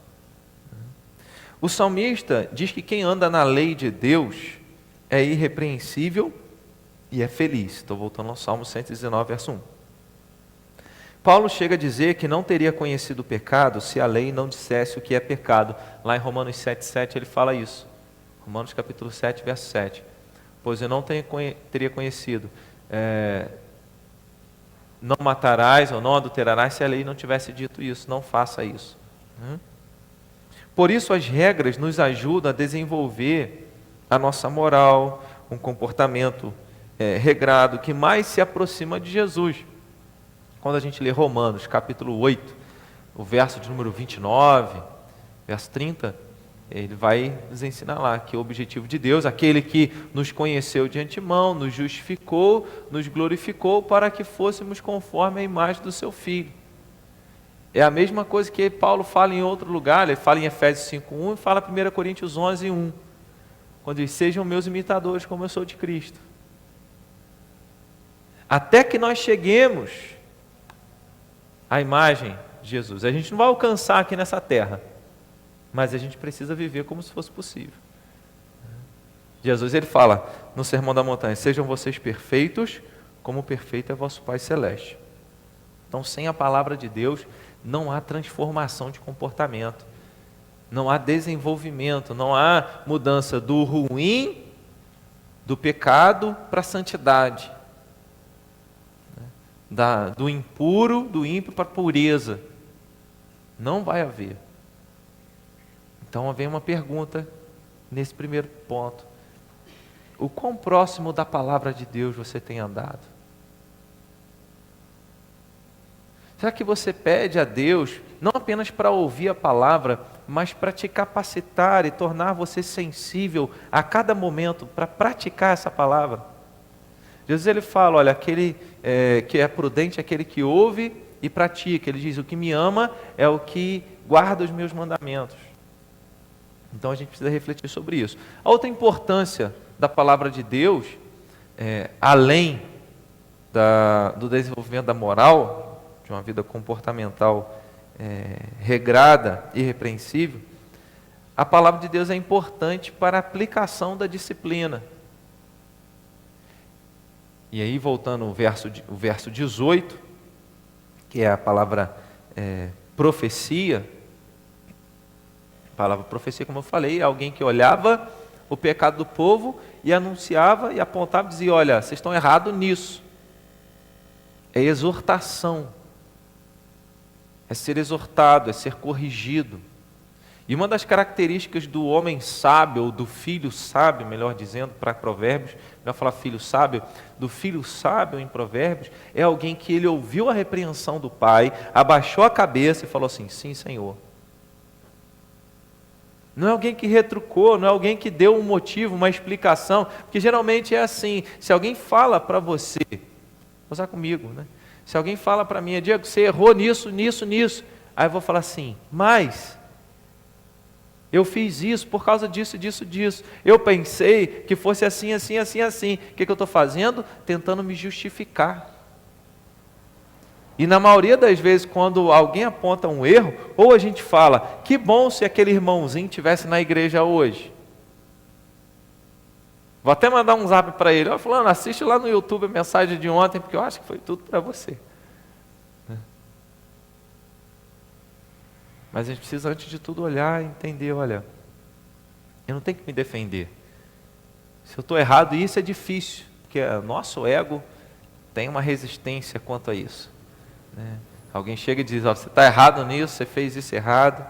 O salmista diz que quem anda na lei de Deus é irrepreensível e é feliz. Estou voltando ao Salmo 119, verso 1. Paulo chega a dizer que não teria conhecido o pecado se a lei não dissesse o que é pecado. Lá em Romanos 7,7 ele fala isso. Romanos capítulo 7, verso 7. Pois eu não teria conhecido, não matarás ou não adulterarás, se a lei não tivesse dito isso. Não faça isso. Por isso as regras nos ajudam a desenvolver a nossa moral, um comportamento regrado, que mais se aproxima de Jesus. Quando a gente lê Romanos, capítulo 8, o verso de número 29, verso 30, ele vai nos ensinar lá que o objetivo de Deus, aquele que nos conheceu de antemão, nos justificou, nos glorificou para que fôssemos conforme a imagem do seu Filho. É a mesma coisa que Paulo fala em outro lugar, ele fala em Efésios 5:1 e fala em 1 Coríntios 11:1, quando diz: sejam meus imitadores como eu sou de Cristo. Até que nós cheguemos à imagem de Jesus. A gente não vai alcançar aqui nessa terra, mas a gente precisa viver como se fosse possível. Jesus, ele fala no Sermão da Montanha: sejam vocês perfeitos, como perfeito é vosso Pai Celeste. Então, sem a palavra de Deus, não há transformação de comportamento, não há desenvolvimento, não há mudança do ruim, do pecado para a santidade, do impuro, do ímpio para a pureza. Não vai haver. Então vem uma pergunta nesse primeiro ponto: o quão próximo da palavra de Deus você tem andado? Será que você pede a Deus, não apenas para ouvir a palavra, mas para te capacitar e tornar você sensível a cada momento para praticar essa palavra? Jesus, ele fala, olha, aquele que é prudente é aquele que ouve e pratica. Ele diz: o que me ama é o que guarda os meus mandamentos. Então a gente precisa refletir sobre isso. A outra importância da palavra de Deus, além do desenvolvimento da moral, de uma vida comportamental regrada, irrepreensível, a palavra de Deus é importante para a aplicação da disciplina. E aí, voltando ao o verso 18, que é a palavra profecia. A palavra profecia, como eu falei, é alguém que olhava o pecado do povo e anunciava e apontava e dizia: olha, vocês estão errados nisso. É exortação. É ser exortado, é ser corrigido. E uma das características do homem sábio, ou do filho sábio, melhor dizendo, para Provérbios, melhor falar filho sábio, do filho sábio em Provérbios, é alguém que ele ouviu a repreensão do pai, abaixou a cabeça e falou assim: sim, Senhor. Não é alguém que retrucou, não é alguém que deu um motivo, uma explicação, porque geralmente é assim: se alguém fala para você, vou usar comigo, né? Se alguém fala para mim: Diego, você errou nisso, nisso, nisso, aí eu vou falar assim: mas Eu fiz isso por causa disso, disso, disso. Eu pensei que fosse assim, assim, assim, assim. O que eu estou fazendo? Tentando me justificar. E na maioria das vezes, quando alguém aponta um erro, ou a gente fala, que bom se aquele irmãozinho estivesse na igreja hoje. Vou até mandar um zap para ele. Ó, fulano, assiste lá no YouTube a mensagem de ontem, porque eu acho que foi tudo para você. Mas a gente precisa, antes de tudo, olhar e entender, olha, eu não tenho que me defender. Se eu estou errado, isso é difícil, porque o nosso ego tem uma resistência quanto a isso. Né? Alguém chega e diz, ó, você está errado nisso, você fez isso errado.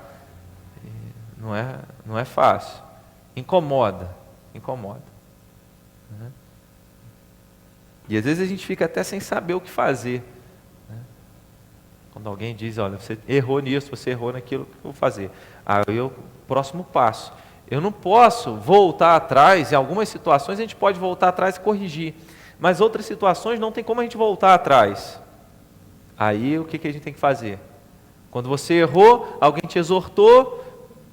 E não é fácil. Incomoda. Né? E às vezes a gente fica até sem saber o que fazer. Quando alguém diz, olha, você errou nisso, você errou naquilo, o que eu vou fazer? Próximo passo. Eu não posso voltar atrás, em algumas situações a gente pode voltar atrás e corrigir, mas outras situações não tem como a gente voltar atrás. Aí o que a gente tem que fazer? Quando você errou, alguém te exortou,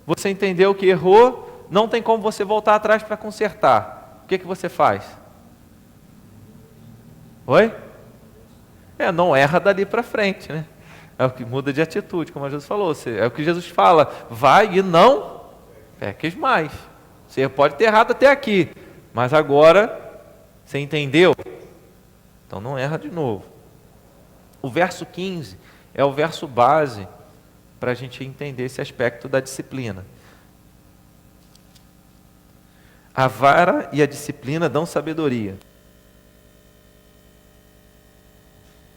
você entendeu que errou, não tem como você voltar atrás para consertar. O que você faz? Oi? Não erra dali para frente, né? É o que muda de atitude, como Jesus falou. É o que Jesus fala, vai e não peques mais. Você pode ter errado até aqui, mas agora, você entendeu? Então não erra de novo. O verso 15 é o verso base para a gente entender esse aspecto da disciplina. A vara e a disciplina dão sabedoria,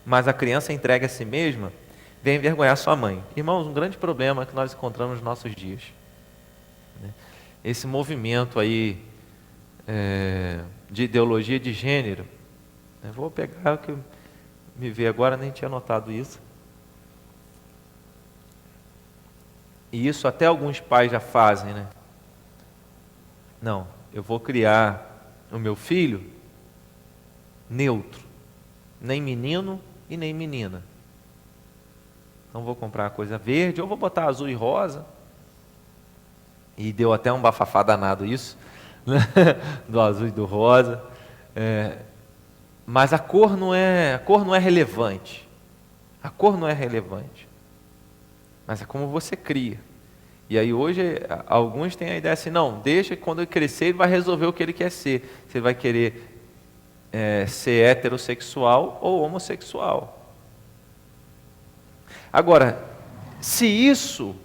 mas a criança entregue a si mesma vem envergonhar sua mãe. Irmãos, um grande problema que nós encontramos nos nossos dias. Esse movimento aí de ideologia de gênero. Vou pegar o que me veio agora, nem tinha notado isso. E isso até alguns pais já fazem, né? Não, eu vou criar o meu filho neutro. Nem menino e nem menina. Não vou comprar coisa verde, ou vou botar azul e rosa. E deu até um bafafá danado isso, né? Do azul e do rosa. Mas a cor não é relevante. A cor não é relevante. Mas é como você cria. E aí hoje alguns têm a ideia assim, não, deixa que quando ele crescer ele vai resolver o que ele quer ser. Se ele vai querer ser heterossexual ou homossexual. Agora, se isso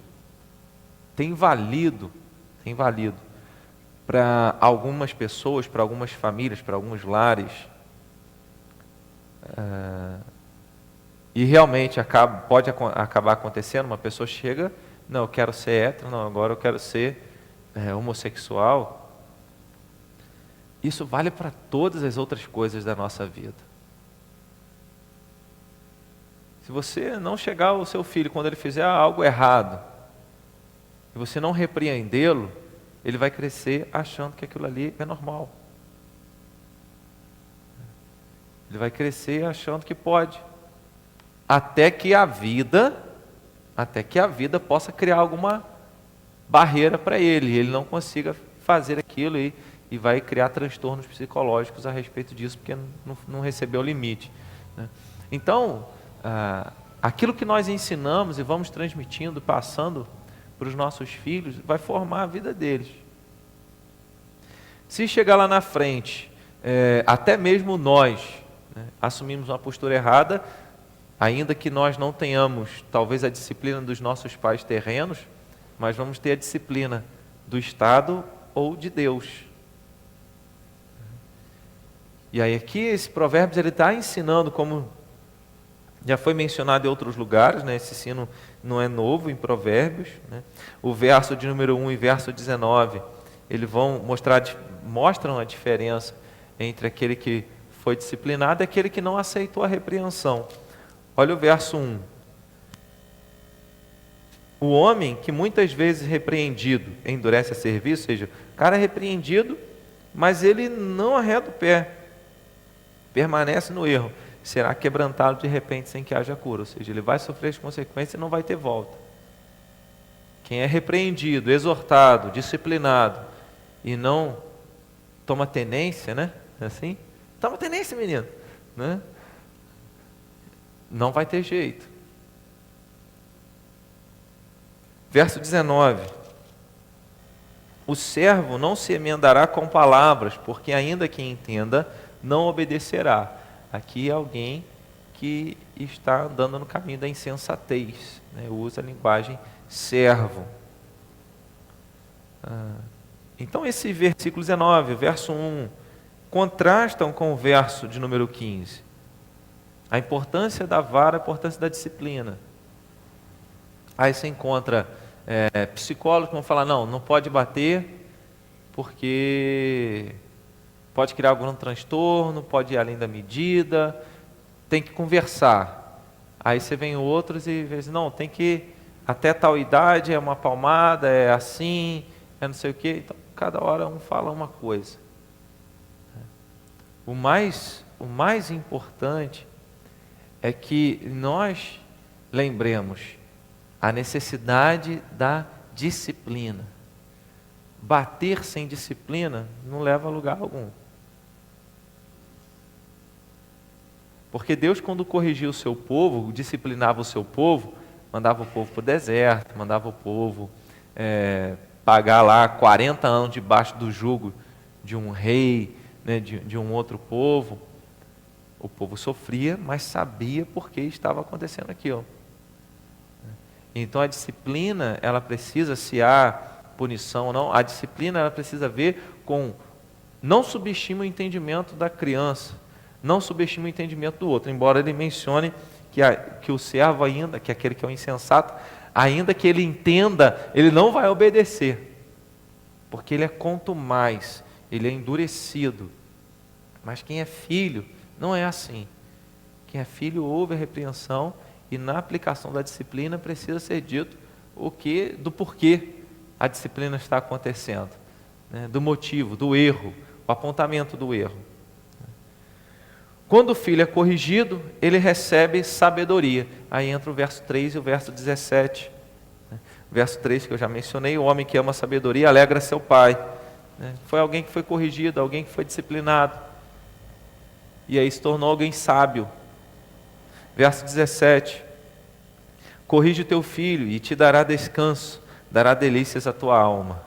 tem valido para algumas pessoas, para algumas famílias, para alguns lares, e realmente pode acabar acontecendo, uma pessoa chega, não, eu quero ser hétero, não, agora eu quero ser homossexual. Isso vale para todas as outras coisas da nossa vida. Se você não chegar ao seu filho quando ele fizer algo errado, e você não repreendê-lo, ele vai crescer achando que aquilo ali é normal. Ele vai crescer achando que pode. Até que a vida possa criar alguma barreira para ele, e ele não consiga fazer aquilo e vai criar transtornos psicológicos a respeito disso, porque não recebeu o limite. Né? Então, aquilo que nós ensinamos e vamos transmitindo, passando para os nossos filhos, vai formar a vida deles. Se chegar lá na frente, até mesmo nós, né, assumimos uma postura errada, ainda que nós não tenhamos talvez a disciplina dos nossos pais terrenos, mas vamos ter a disciplina do Estado ou de Deus. E aí aqui esse Provérbios ele está ensinando, como já foi mencionado em outros lugares, né? Esse ensino não é novo em Provérbios. Né? O verso de número 1 e verso 19, eles vão mostram a diferença entre aquele que foi disciplinado e aquele que não aceitou a repreensão. Olha o verso 1. O homem que muitas vezes repreendido endurece a serviço, ou seja, o cara é repreendido, mas ele não arreda o pé, permanece no erro, será quebrantado de repente sem que haja cura, ou seja, ele vai sofrer as consequências e não vai ter volta. quem é repreendido, exortado, disciplinado e não toma tenência, né? É assim? Toma tenência, menino, né? Não vai ter jeito. Verso 19. O servo não se emendará com palavras, porque ainda que entenda, não obedecerá. Aqui é alguém que está andando no caminho da insensatez, né? Usa a linguagem servo. Então esse versículo 19, verso 1, contrastam com o verso de número 15. A importância da vara, a importância da disciplina. Aí você encontra psicólogos que vão falar, não pode bater, porque pode criar algum transtorno, pode ir além da medida, tem que conversar. Aí você vem outros e diz, não, tem que, até tal idade é uma palmada, é assim, é não sei o quê. Então, cada hora um fala uma coisa. O mais importante é que nós lembremos a necessidade da disciplina. Bater sem disciplina não leva a lugar algum. Porque Deus, quando corrigia o seu povo, disciplinava o seu povo, mandava o povo para o deserto, mandava o povo pagar lá 40 anos debaixo do jugo de um rei, né, de um outro povo. O povo sofria, mas sabia por que estava acontecendo aquilo. Então a disciplina, ela precisa, se há punição ou não, a disciplina ela precisa ver com, não subestima o entendimento da criança, não subestima o entendimento do outro, embora ele mencione que o servo ainda, que aquele que é o insensato, ainda que ele entenda, ele não vai obedecer, porque ele é contumaz, ele é endurecido. Mas quem é filho não é assim. Quem é filho ouve a repreensão e na aplicação da disciplina precisa ser dito do porquê a disciplina está acontecendo, né? Do motivo, do erro, o apontamento do erro. Quando o filho é corrigido, ele recebe sabedoria. Aí entra o verso 3 e o verso 17. Verso 3 que eu já mencionei, o homem que ama a sabedoria alegra seu pai. Foi alguém que foi corrigido, alguém que foi disciplinado. E aí se tornou alguém sábio. Verso 17. Corrige o teu filho e te dará descanso, dará delícias à tua alma.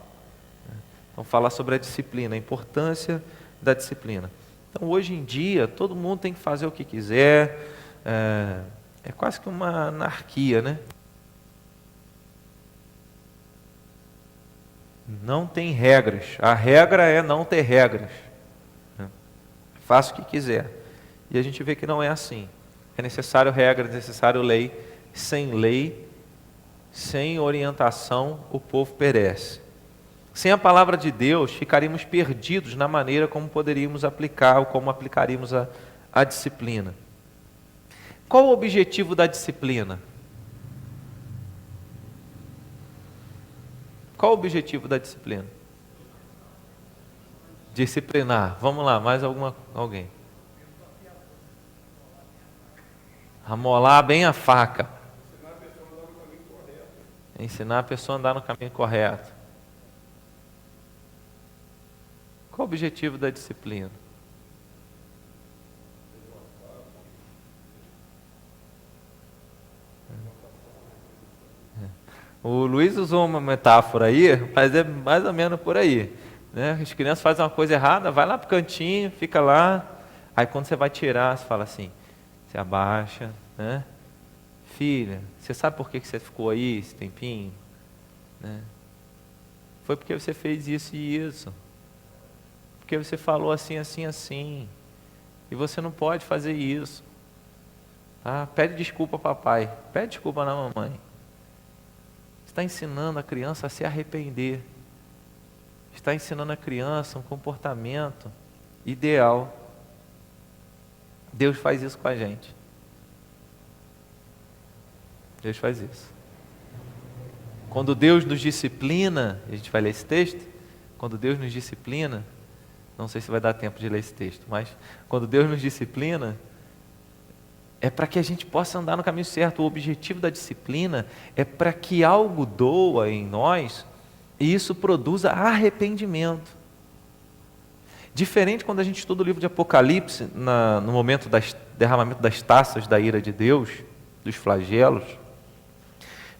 Então fala sobre a disciplina, a importância da disciplina. Então hoje em dia todo mundo tem que fazer o que quiser, é quase que uma anarquia, né? Não tem regras, a regra é não ter regras. Faça o que quiser. E a gente vê que não é assim. É necessário regra, é necessário lei. Sem orientação, o povo perece. Sem a palavra de Deus, ficaríamos perdidos na maneira como poderíamos aplicar ou como aplicaríamos a disciplina. Qual o objetivo da disciplina? Qual o objetivo da disciplina? Disciplinar. Vamos lá, mais alguém? Amolar bem a faca. Ensinar a pessoa a andar no caminho correto. Qual o objetivo da disciplina? O Luiz usou uma metáfora aí, mas é mais ou menos por aí, né? As crianças fazem uma coisa errada, vai lá pro cantinho, fica lá. Aí quando você vai tirar, você fala assim, você abaixa, né? Filha, você sabe por que você ficou aí esse tempinho? Né? Foi porque você fez isso e isso. Porque você falou assim, assim, assim. E você não pode fazer isso. Tá? Pede desculpa ao papai. Pede desculpa na mamãe. Você está ensinando a criança a se arrepender. Está ensinando a criança um comportamento ideal. Deus faz isso com a gente. Deus faz isso. Quando Deus nos disciplina, a gente vai ler esse texto, quando Deus nos disciplina, não sei se vai dar tempo de ler esse texto, mas quando Deus nos disciplina, é para que a gente possa andar no caminho certo. O objetivo da disciplina é para que algo doa em nós e isso produza arrependimento. Diferente quando a gente estuda o livro de Apocalipse, no momento do derramamento das taças da ira de Deus, dos flagelos.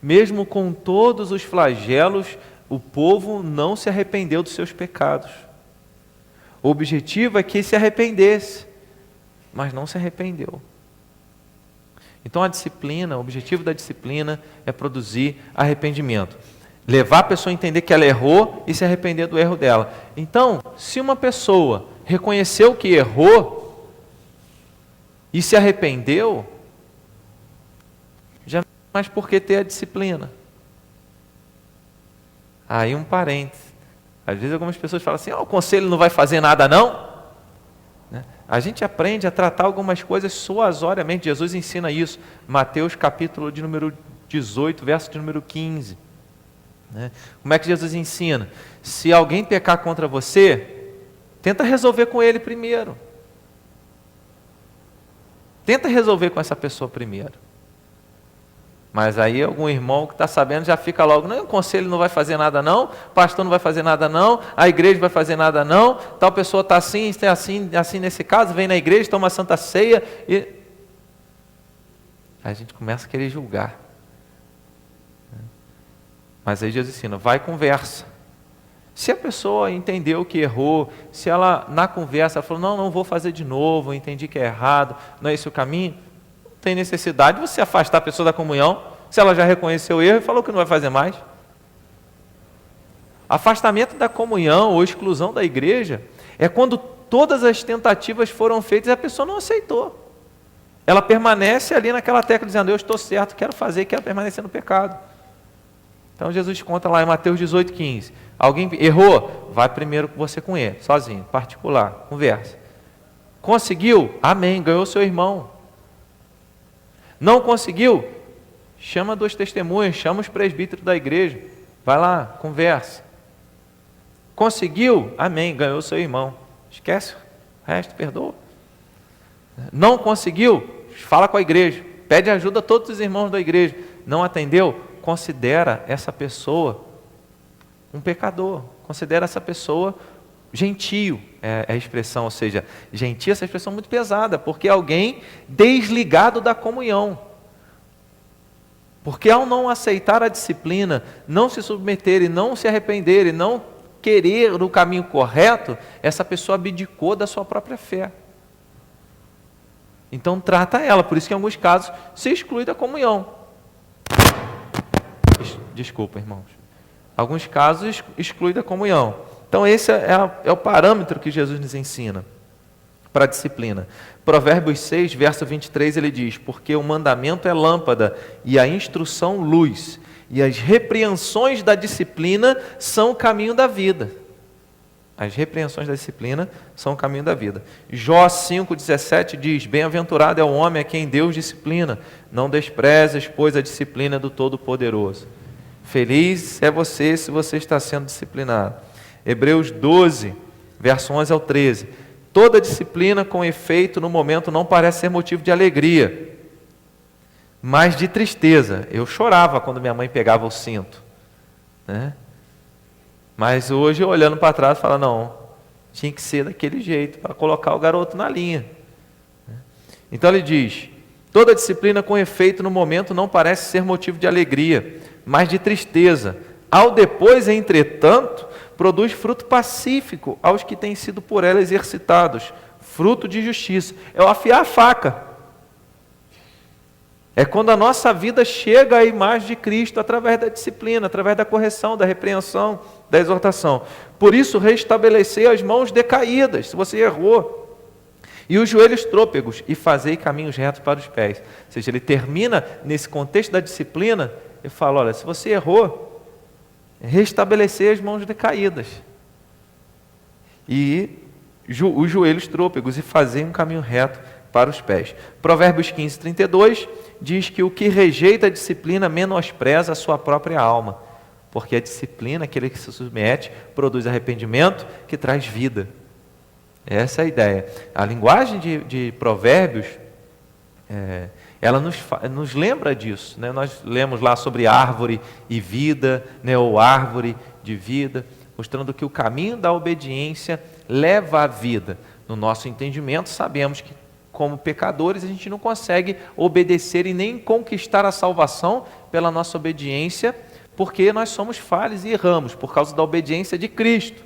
Mesmo com todos os flagelos, o povo não se arrependeu dos seus pecados. O objetivo é que se arrependesse, mas não se arrependeu. Então a disciplina, o objetivo da disciplina é produzir arrependimento. Levar a pessoa a entender que ela errou e se arrepender do erro dela. Então, se uma pessoa reconheceu que errou e se arrependeu, já não tem mais por que ter a disciplina. Aí um parênteses. Às vezes algumas pessoas falam assim, o conselho não vai fazer nada não? A gente aprende a tratar algumas coisas suasoriamente. Jesus ensina isso. Mateus capítulo de número 18, verso de número 15. Como é que Jesus ensina? Se alguém pecar contra você, tenta resolver com ele primeiro. Tenta resolver com essa pessoa primeiro. Mas aí algum irmão que está sabendo já fica logo, não, o conselho não vai fazer nada não, o pastor não vai fazer nada não, a igreja não vai fazer nada não, tal pessoa está assim nesse caso, vem na igreja, toma a santa ceia, e aí a gente começa a querer julgar. Mas aí Jesus ensina, vai e conversa. Se a pessoa entendeu que errou, se ela na conversa ela falou, não vou fazer de novo, eu entendi que é errado, não é esse o caminho, tem necessidade de você afastar a pessoa da comunhão, se ela já reconheceu o erro e falou que não vai fazer mais. Afastamento da comunhão ou exclusão da igreja é quando todas as tentativas foram feitas e a pessoa não aceitou. Ela permanece ali naquela tecla dizendo, eu estou certo, quero fazer, quero permanecer no pecado. Então Jesus conta lá em Mateus 18, 15, alguém errou? Vai primeiro você com ele, sozinho, particular, conversa. Conseguiu? Amém, ganhou seu irmão. Não conseguiu? Chama 2 testemunhas, chama os presbíteros da igreja. Vai lá, conversa. Conseguiu? Amém, ganhou seu irmão. Esquece o resto, perdoa. Não conseguiu? Fala com a igreja. Pede ajuda a todos os irmãos da igreja. Não atendeu? Considera essa pessoa um pecador. Considera essa pessoa gentio, é a expressão, ou seja, gentio, essa expressão muito pesada, porque é alguém desligado da comunhão. Porque ao não aceitar a disciplina, não se submeter e não se arrepender e não querer o caminho correto, essa pessoa abdicou da sua própria fé. Então trata ela, por isso que em alguns casos se exclui da comunhão. Desculpa, irmãos. Alguns casos exclui da comunhão. Então esse é o parâmetro que Jesus nos ensina para a disciplina. Provérbios 6, verso 23, ele diz, porque o mandamento é lâmpada e a instrução luz, e as repreensões da disciplina são o caminho da vida. As repreensões da disciplina são o caminho da vida. Jó 5,17 diz, bem-aventurado é o homem a quem Deus disciplina, não desprezes, pois, a disciplina do Todo-Poderoso. Feliz é você se você está sendo disciplinado. Hebreus 12, verso 11 ao 13. Toda disciplina com efeito no momento não parece ser motivo de alegria, mas de tristeza. Eu chorava quando minha mãe pegava o cinto, né? Mas hoje, olhando para trás, falo, não, tinha que ser daquele jeito, para colocar o garoto na linha. Então ele diz, toda disciplina com efeito no momento não parece ser motivo de alegria, mas de tristeza. Ao depois, entretanto, produz fruto pacífico aos que têm sido por ela exercitados, fruto de justiça. É o afiar a faca. É quando a nossa vida chega à imagem de Cristo através da disciplina, através da correção, da repreensão, da exortação. Por isso, restabelecei as mãos decaídas, se você errou, e os joelhos trôpegos, e fazei caminhos retos para os pés. Ou seja, ele termina nesse contexto da disciplina, e fala, olha, se você errou, restabelecer as mãos decaídas e os joelhos trôpegos e fazer um caminho reto para os pés. Provérbios 15, 32 diz que o que rejeita a disciplina menospreza a sua própria alma, porque a disciplina, aquele que se submete, produz arrependimento que traz vida. Essa é a ideia. A linguagem de Provérbios Ela nos lembra disso, né? Nós lemos lá sobre árvore e vida, né? Ou árvore de vida, mostrando que o caminho da obediência leva à vida. No nosso entendimento, sabemos que, como pecadores, a gente não consegue obedecer e nem conquistar a salvação pela nossa obediência, porque nós somos falhos e erramos, por causa da obediência de Cristo.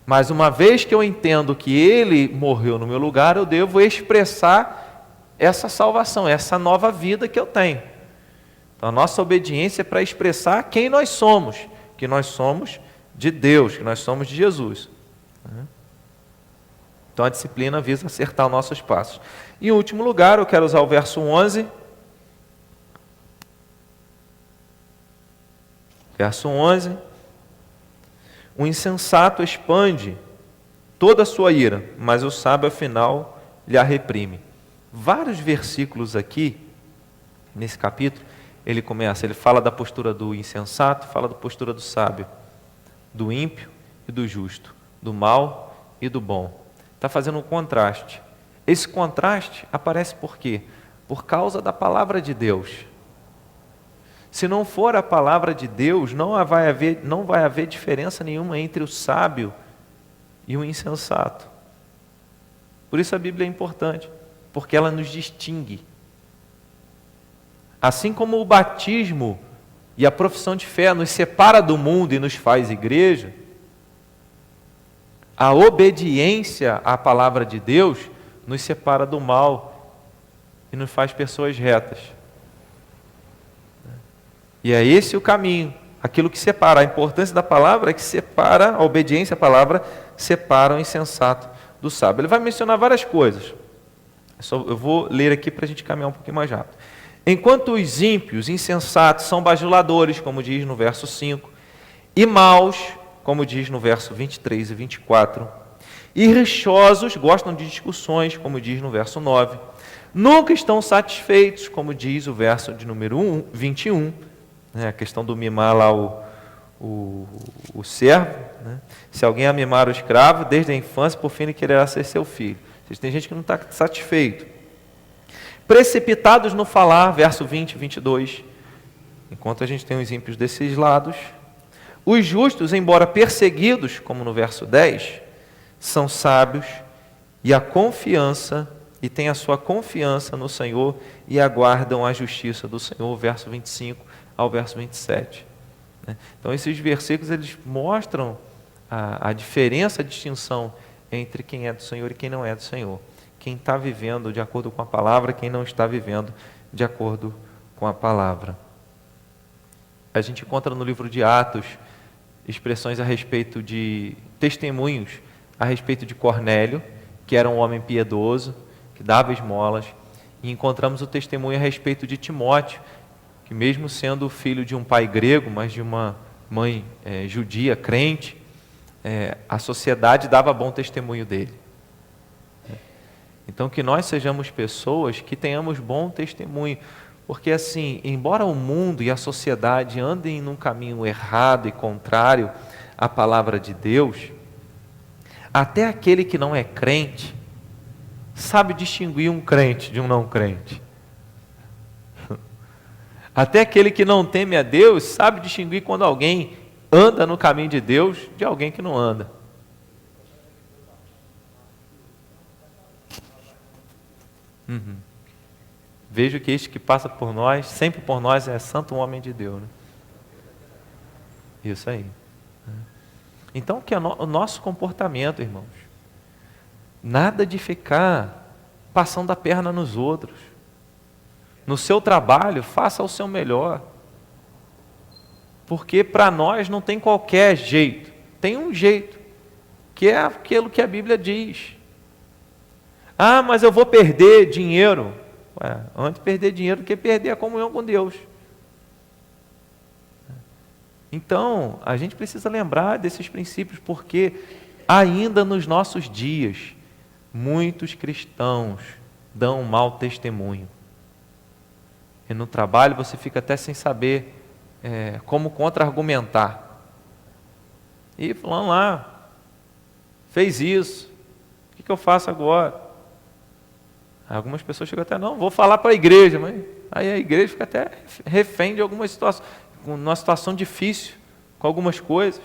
Mas uma vez que eu entendo que Ele morreu no meu lugar, eu devo expressar essa salvação, essa nova vida que eu tenho. Então, a nossa obediência é para expressar quem nós somos, que nós somos de Deus, que nós somos de Jesus. Então, a disciplina visa acertar os nossos passos. Em último lugar, eu quero usar o verso 11. Verso 11. O insensato expande toda a sua ira, mas o sábio, afinal, lhe a reprime. Vários versículos aqui, nesse capítulo, ele fala da postura do insensato, fala da postura do sábio, do ímpio e do justo, do mal e do bom. Está fazendo um contraste. Esse contraste aparece por quê? Por causa da palavra de Deus. Se não for a palavra de Deus, não vai haver diferença nenhuma entre o sábio e o insensato. Por isso a Bíblia é importante, porque ela nos distingue. Assim como o batismo e a profissão de fé nos separa do mundo e nos faz igreja, a obediência à palavra de Deus nos separa do mal e nos faz pessoas retas. E é esse o caminho, aquilo que separa. A importância da palavra é que separa, a obediência à palavra separa o insensato do sábio. Ele vai mencionar várias coisas. Eu vou ler aqui para a gente caminhar um pouquinho mais rápido. Enquanto os ímpios, insensatos, são bajuladores, como diz no verso 5, e maus, como diz no verso 23 e 24, e rixosos, gostam de discussões, como diz no verso 9, nunca estão satisfeitos, como diz o verso de número 21, né, a questão do mimar lá o servo, né? Se alguém a mimar o escravo, desde a infância, por fim ele quererá ser seu filho. Tem gente que não está satisfeito. Precipitados no falar, verso 20 e 22. Enquanto a gente tem os ímpios desses lados. Os justos, embora perseguidos, como no verso 10, são sábios e têm a sua confiança no Senhor e aguardam a justiça do Senhor, verso 25 ao verso 27. Então, esses versículos eles mostram a diferença, a distinção entre quem é do Senhor e quem não é do Senhor. Quem está vivendo de acordo com a palavra, quem não está vivendo de acordo com a palavra. A gente encontra no livro de Atos expressões a respeito de testemunhos, a respeito de Cornélio, que era um homem piedoso, que dava esmolas, e encontramos o testemunho a respeito de Timóteo, que mesmo sendo filho de um pai grego, mas de uma mãe judia, crente, a sociedade dava bom testemunho dele. Então, que nós sejamos pessoas que tenhamos bom testemunho, porque assim, embora o mundo e a sociedade andem num caminho errado e contrário à palavra de Deus, até aquele que não é crente sabe distinguir um crente de um não crente. Até aquele que não teme a Deus sabe distinguir quando alguém anda no caminho de Deus de alguém que não anda. Vejo que este que passa por nós, sempre por nós, é santo homem de Deus. Né? Isso aí. Então, que é o nosso comportamento, irmãos. Nada de ficar passando a perna nos outros. No seu trabalho, faça o seu melhor. Porque para nós não tem qualquer jeito. Tem um jeito, que é aquilo que a Bíblia diz. Ah, mas eu vou perder dinheiro. Antes perder dinheiro do que perder a comunhão com Deus. Então, a gente precisa lembrar desses princípios, porque ainda nos nossos dias, muitos cristãos dão um mau testemunho. E no trabalho você fica até sem saber como contra-argumentar. E falando lá, fez isso, o que eu faço agora? Algumas pessoas chegam até, não, vou falar para a igreja, mas aí a igreja fica até refém de algumas situações, numa situação difícil, com algumas coisas.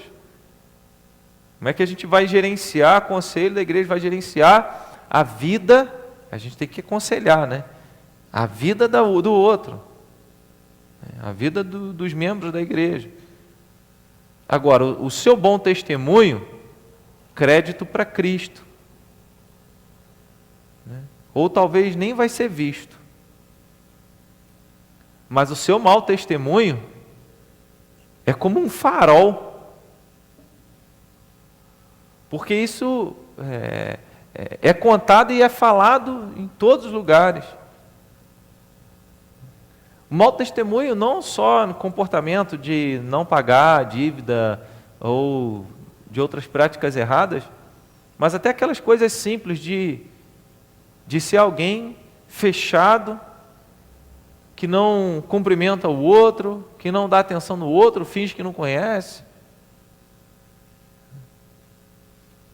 Como é que a gente vai gerenciar, o conselho da igreja vai gerenciar a vida, a gente tem que aconselhar, né? A vida do outro, a vida dos membros da igreja. Agora, o seu bom testemunho, crédito para Cristo. Né? Ou talvez nem vai ser visto. Mas o seu mau testemunho é como um farol. Porque isso é contado e é falado em todos os lugares. O mau testemunho não só no comportamento de não pagar a dívida ou de outras práticas erradas, mas até aquelas coisas simples de ser alguém fechado, que não cumprimenta o outro, que não dá atenção no outro, finge que não conhece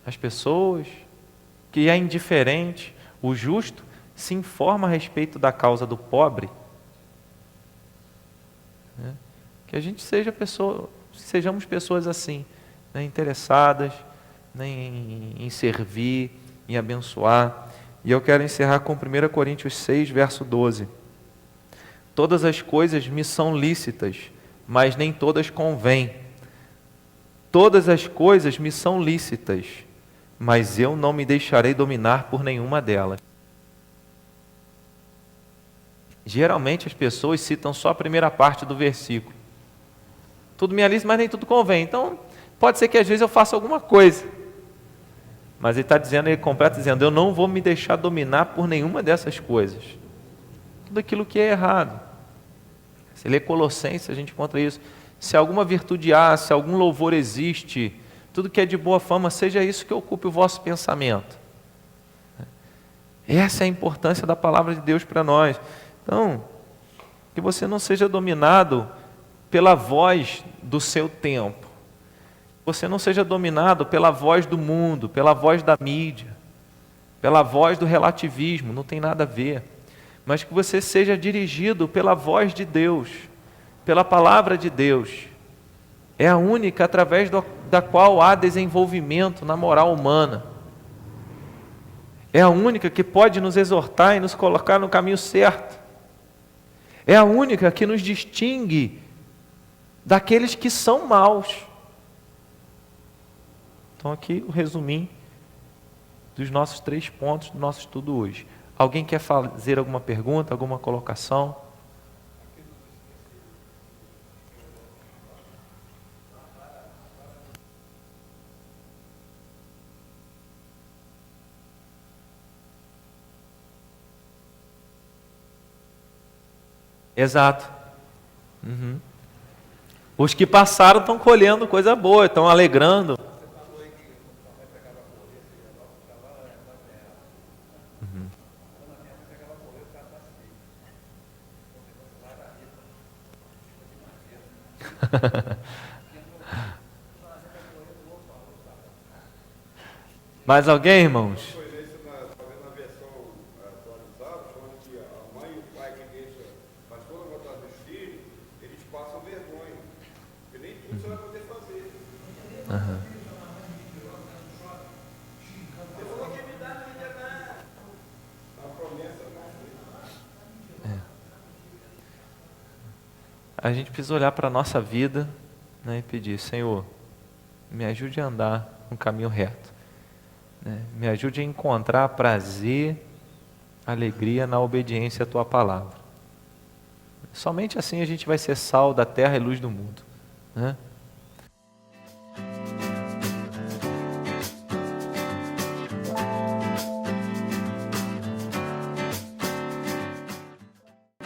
as pessoas, que é indiferente. O justo se informa a respeito da causa do pobre. Que a gente sejamos pessoas assim, né, interessadas, né, em servir, em abençoar. E eu quero encerrar com 1 Coríntios 6, verso 12. Todas as coisas me são lícitas, mas nem todas convêm. Todas as coisas me são lícitas, mas eu não me deixarei dominar por nenhuma delas. Geralmente as pessoas citam só a primeira parte do versículo. Tudo me é lícito, mas nem tudo convém. Então, pode ser que às vezes eu faça alguma coisa. Mas ele está dizendo, ele completa dizendo, eu não vou me deixar dominar por nenhuma dessas coisas. Tudo aquilo que é errado. Se lê Colossenses, a gente encontra isso. Se alguma virtude há, se algum louvor existe, tudo que é de boa fama, seja isso que ocupe o vosso pensamento. Essa é a importância da palavra de Deus para nós. Então, que você não seja dominado pela voz do seu tempo. Você não seja dominado pela voz do mundo, pela voz da mídia, pela voz do relativismo, não tem nada a ver. Mas que você seja dirigido pela voz de Deus, pela palavra de Deus. É a única através da qual há desenvolvimento na moral humana. É a única que pode nos exortar e nos colocar no caminho certo. É a única que nos distingue daqueles que são maus. Então aqui o resuminho dos nossos 3 pontos do nosso estudo hoje. Alguém quer fazer alguma pergunta, alguma colocação? Exato. Uhum. Os que passaram estão colhendo coisa boa, estão alegrando. Uhum. Mais alguém, irmãos? Fazendo a versão atualizada, falando que a mãe e o pai que deixam faz toda a vontade dos filhos, eles passam vergonha. Porque nem tudo você vai poder fazer. Uhum. Ele falou que me dá, não me dá nada. A promessa não. A gente precisa olhar para a nossa vida, né, e pedir, Senhor, me ajude a andar no caminho reto. Né? Me ajude a encontrar prazer, alegria na obediência à Tua palavra. Somente assim a gente vai ser sal da terra e luz do mundo. Né?